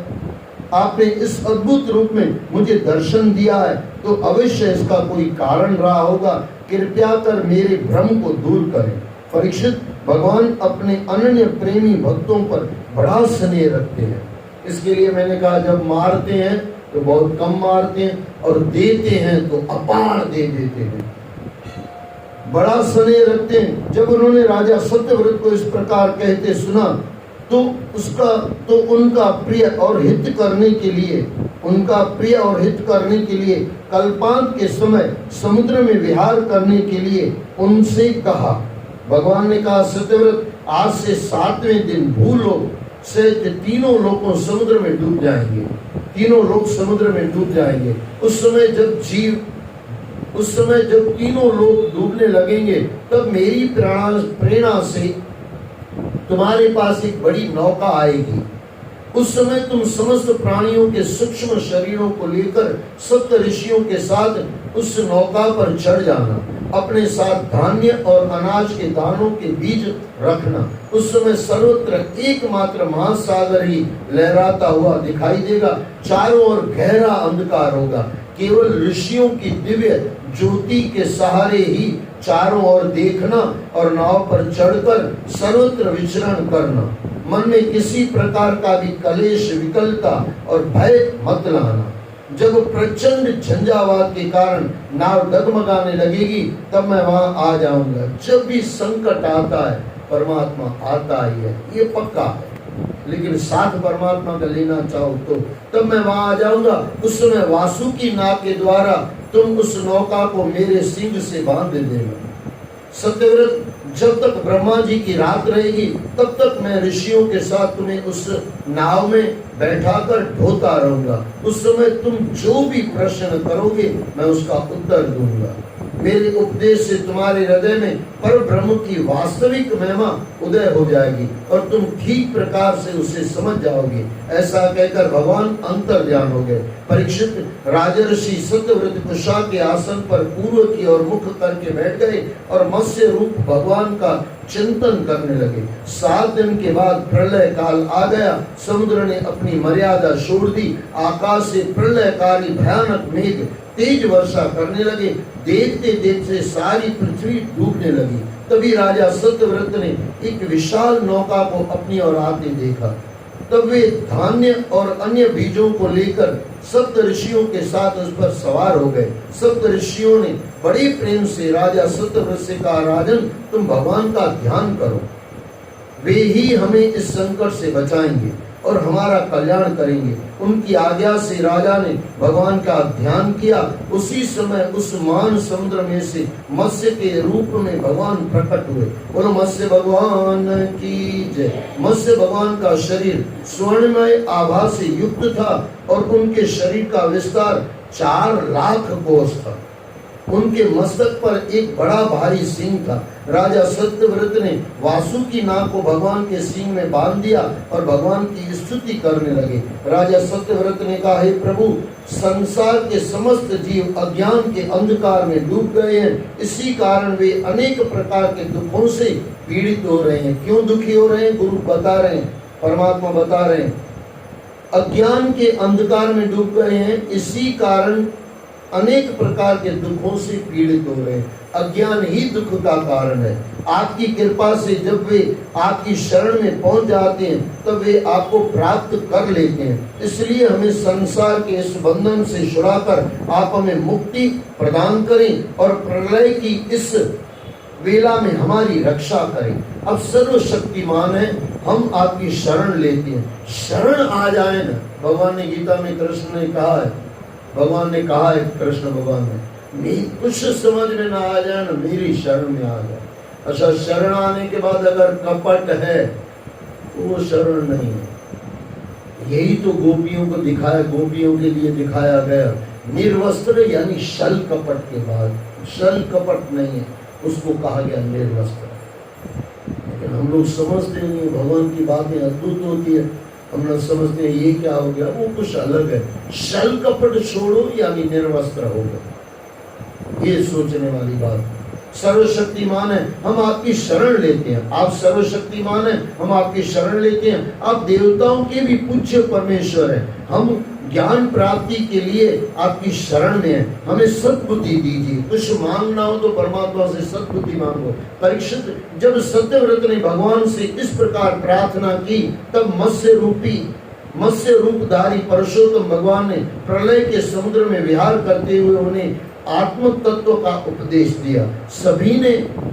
आपने इस अद्भुत रूप में मुझे दर्शन दिया है, तो अवश्य इसका कोई कारण रहा होगा। कृपया कर मेरे भ्रम को दूर करें। परीक्षित, भगवान अपने अनन्य प्रेमी भक्तों पर बड़ा स्नेह रखते हैं। इसके लिए मैंने कहा, जब मारते हैं तो बहुत कम मारते हैं, और देते हैं तो अपार दे देते हैं, बड़ा स्नेह रखते हैं। जब उन्होंने राजा सत्यव्रत को इस प्रकार कहते सुना, तो उनका प्रिय और हित करने के लिए कल्पांत के समय समुद्र में विहार करने के लिए उनसे कहा। भगवान ने कहा, सत्यव्रत, आज से 7वें दिन भूलोक से तीनों लोग समुद्र में डूब जाएंगे। तीनों लोग समुद्र में डूब जाएंगे। उस समय जब तीनों लोग डूबने लगेंगे, तब मेरी प्रेरणा से तुम्हारे पास एक बड़ी नौका आएगी। उस समय तुम समस्त प्राणियों के सूक्ष्म शरीरों को लेकर सप्त ऋषियों के साथ उस नौका पर चढ़ जाना। अपने साथ धान्य और अनाज के दानों के बीज रखना। उस समय सर्वत्र एकमात्र महासागर ही लहराता हुआ दिखाई देगा। चारों ओर गहरा अंधकार होगा। केवल ऋषियों की दिव्य ज्योति के सहारे ही चारों ओर देखना और नाव पर चढ़कर सर्वत्र विचरण करना। मन में किसी प्रकार का भी कलेश, विकलता और भय मत लाना। जब प्रचंड झंझावात के कारण नाव डगमगाने लगेगी, तब मैं वहां आ जाऊंगा। जब भी संकट आता है, परमात्मा आता ही है, ये पक्का है। लेकिन साथ परमात्मा का लेना चाहो तो तब मैं वहां आ जाऊंगा। उस समय वासुकी नाग के द्वारा तुम उस नौका को मेरे सिंह से बांध देना। सत्यव्रत, जब तक ब्रह्मा जी की रात रहेगी, तब तक मैं ऋषियों के साथ तुम्हें उस नाव में बैठाकर ढोता रहूंगा। उस समय तुम जो भी प्रश्न करोगे, मैं उसका उत्तर दूंगा। मेरे उपदेश से तुम्हारे हृदय में पर ब्रह्म की वास्तविक महिमा उदय हो जाएगी और तुम ठीक प्रकार से उसे समझ जाओगे। ऐसा कहकर भगवान अंतर ध्यान हो गए। परीक्षित, राजर्षि सत्यव्रत कुशा के आसन पर पूर्व की ओर मुख करके बैठ गए और मत्स्य रूप भगवान का चिंतन करने लगे। 7 दिन के बाद प्रलय काल आ गया। समुद्र ने अपनी मर्यादा छोड़ दी। आकाश से प्रलयकारी भयानक मेघ तेज वर्षा करने लगे। देखते देखते सारी पृथ्वी डूबने लगी। तभी राजा सत्यव्रत ने एक विशाल नौका को अपनी ओर आते देखा। तब वे धान्य और अन्य बीजों को लेकर सप्त ऋषियों के साथ उस पर सवार हो गए। सप्त ऋषियों ने बड़े प्रेम से राजा सत्यव्रत से कहा, राजन, तुम भगवान का ध्यान करो, वे ही हमें इस संकट से बचाएंगे। और हमारा कल्याण करेंगे। उनकी आज्ञा से राजा ने भगवान का ध्यान किया। उसी समय उस महान समुद्र में से मत्स्य के रूप में भगवान प्रकट हुए। बोलो मत्स्य भगवान की जय। मत्स्य भगवान का शरीर स्वर्णमय आभा से युक्त था और उनके शरीर का विस्तार 4 लाख कोस था। उनके मस्तक पर एक बड़ा भारी सिंह था। राजा सत्यव्रत ने वासुकी नाग को भगवान के सिंह में बांध दिया और भगवान की स्तुति करने लगे। राजा सत्यव्रत ने कहा, हे प्रभु, संसार के समस्त जीव अज्ञान के अंधकार में डूब गए हैं। इसी कारण वे अनेक प्रकार के दुखों से पीड़ित हो रहे हैं। क्यों दुखी हो रहे हैं? गुरु बता रहे हैं, परमात्मा बता रहे हैं। अज्ञान के अंधकार में डूब गए हैं, इसी कारण अनेक प्रकार के दुखों से पीड़ित हो रहे हैं। अज्ञान ही दुख का कारण है। आपकी कृपा से जब वे आपकी शरण में पहुंच जाते हैं तब वे आपको प्राप्त कर लेते हैं। इसलिए हमें संसार के इस बंधन से छुड़ाकर आप हमें मुक्ति प्रदान करें और प्रलय की इस वेला में हमारी रक्षा करें। अब सर्वशक्तिमान है, हम आपकी शरण लेते हैं। शरण आ जाए ना। भगवान ने गीता में, कृष्ण ने कहा है, भगवान ने कहा है, कृष्ण भगवान ने, नहीं कुछ समझ में ना आ जाए ना, मेरी शरण में आ जाए। अच्छा, शरण आने के बाद अगर कपट है तो वो शरण नहीं है। यही तो गोपियों को दिखाया, गोपियों के लिए दिखाया गया। निर्वस्त्र यानी छल कपट के बाद, छल कपट नहीं है, उसको कहा गया निर्वस्त्र। लेकिन हम लोग समझते नहीं, भगवान की बातें अद्भुत होती है, हम लोग समझते हैं ये क्या हो गया, वो कुछ अलग है। छल कपट छोड़ो यानी निर्वस्त्र हो गया, ये सोचने वाली बात। सर्वशक्तिमान है, हम आपकी शरण लेते हैं। आप सर्वशक्तिमान है, हम आपकी शरण लेते हैं। आप देवताओं के भी पूज्य परमेश्वर है। हम ज्ञान प्राप्ति के लिए आपकी शरण में है। हमें सद्बुद्धि दीजिए। कुछ मांगना हो तो परमात्मा से सद्बुद्धि मांगो। परीक्षित, जब सत्यव्रत ने भगवान से इस प्रकार प्रार्थना की तब मत्स्य रूपधारी परशुराम भगवान ने प्रलय के समुद्र में विहार करते हुए उन्हें आत्म तत्व का उपदेश दिया। सभी ने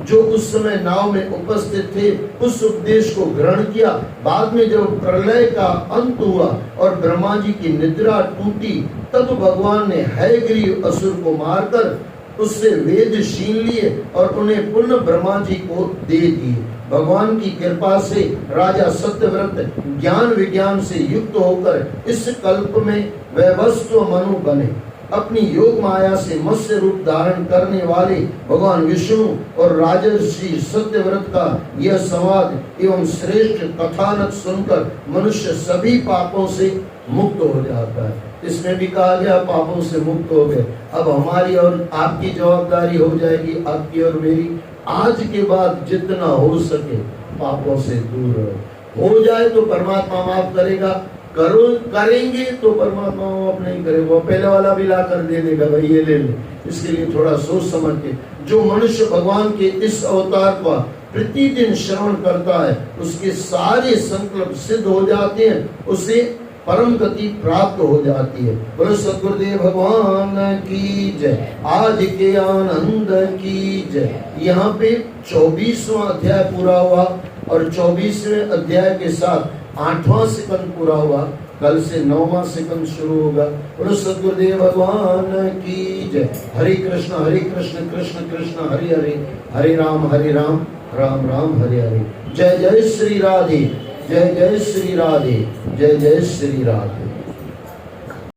जो उस समय नाव में उपस्थित थे उस उपदेश को ग्रहण किया। बाद में जब प्रलय का अंत हुआ और ब्रह्मा जी की निद्रा टूटी तब भगवान ने हयग्रीव असुर को मारकर उससे वेद छीन लिए और उन्हें पुनः ब्रह्मा जी को दे दिए। भगवान की कृपा से राजा सत्यव्रत ज्ञान विज्ञान से युक्त होकर इस कल्प में वैवस्व मनु बने। अपनी योग माया से मत्स्य रूप धारण करने वाले भगवान विष्णु और राजर्षि सत्यव्रत का यह संवाद एवं श्रेष्ठ कथानक सुनकर मनुष्य सभी पापों से मुक्त हो जाता है। इसमें भी कहा गया पापों से मुक्त हो गए। अब हमारी और आपकी जवाबदारी हो जाएगी, आपकी और मेरी, आज के बाद जितना हो सके पापों से दूर रहो। हो जाए तो परमात्मा माफ करेगा, करेंगे तो परमात्मा माफ नहीं करेगा, पहले वाला भी ला कर दे देगा, भाई ये ले ले। इसके लिए थोड़ा सोच समझ के, जो मनुष्य भगवान के इस अवतार का प्रतिदिन श्रवण करता है उसके सारे संकल्प सिद्ध हो जाते हैं, उसे परम गति प्राप्त हो जाती है। बोलो सद्गुरुदेव भगवान की जय। आज के आनंद की जय। यहाँ पे 24वां अध्याय पूरा हुआ और 24वें अध्याय के साथ 8वां सेकंड पूरा हुआ। कल से 9वां सेकंड शुरू होगा। बोलो सद्गुरुदेव भगवान की जय। हरे कृष्ण कृष्ण कृष्ण हरे हरे, हरे राम राम राम हरे हरे। जय जय श्री राधे, जय जय श्री राधे, जय जय श्री राधे।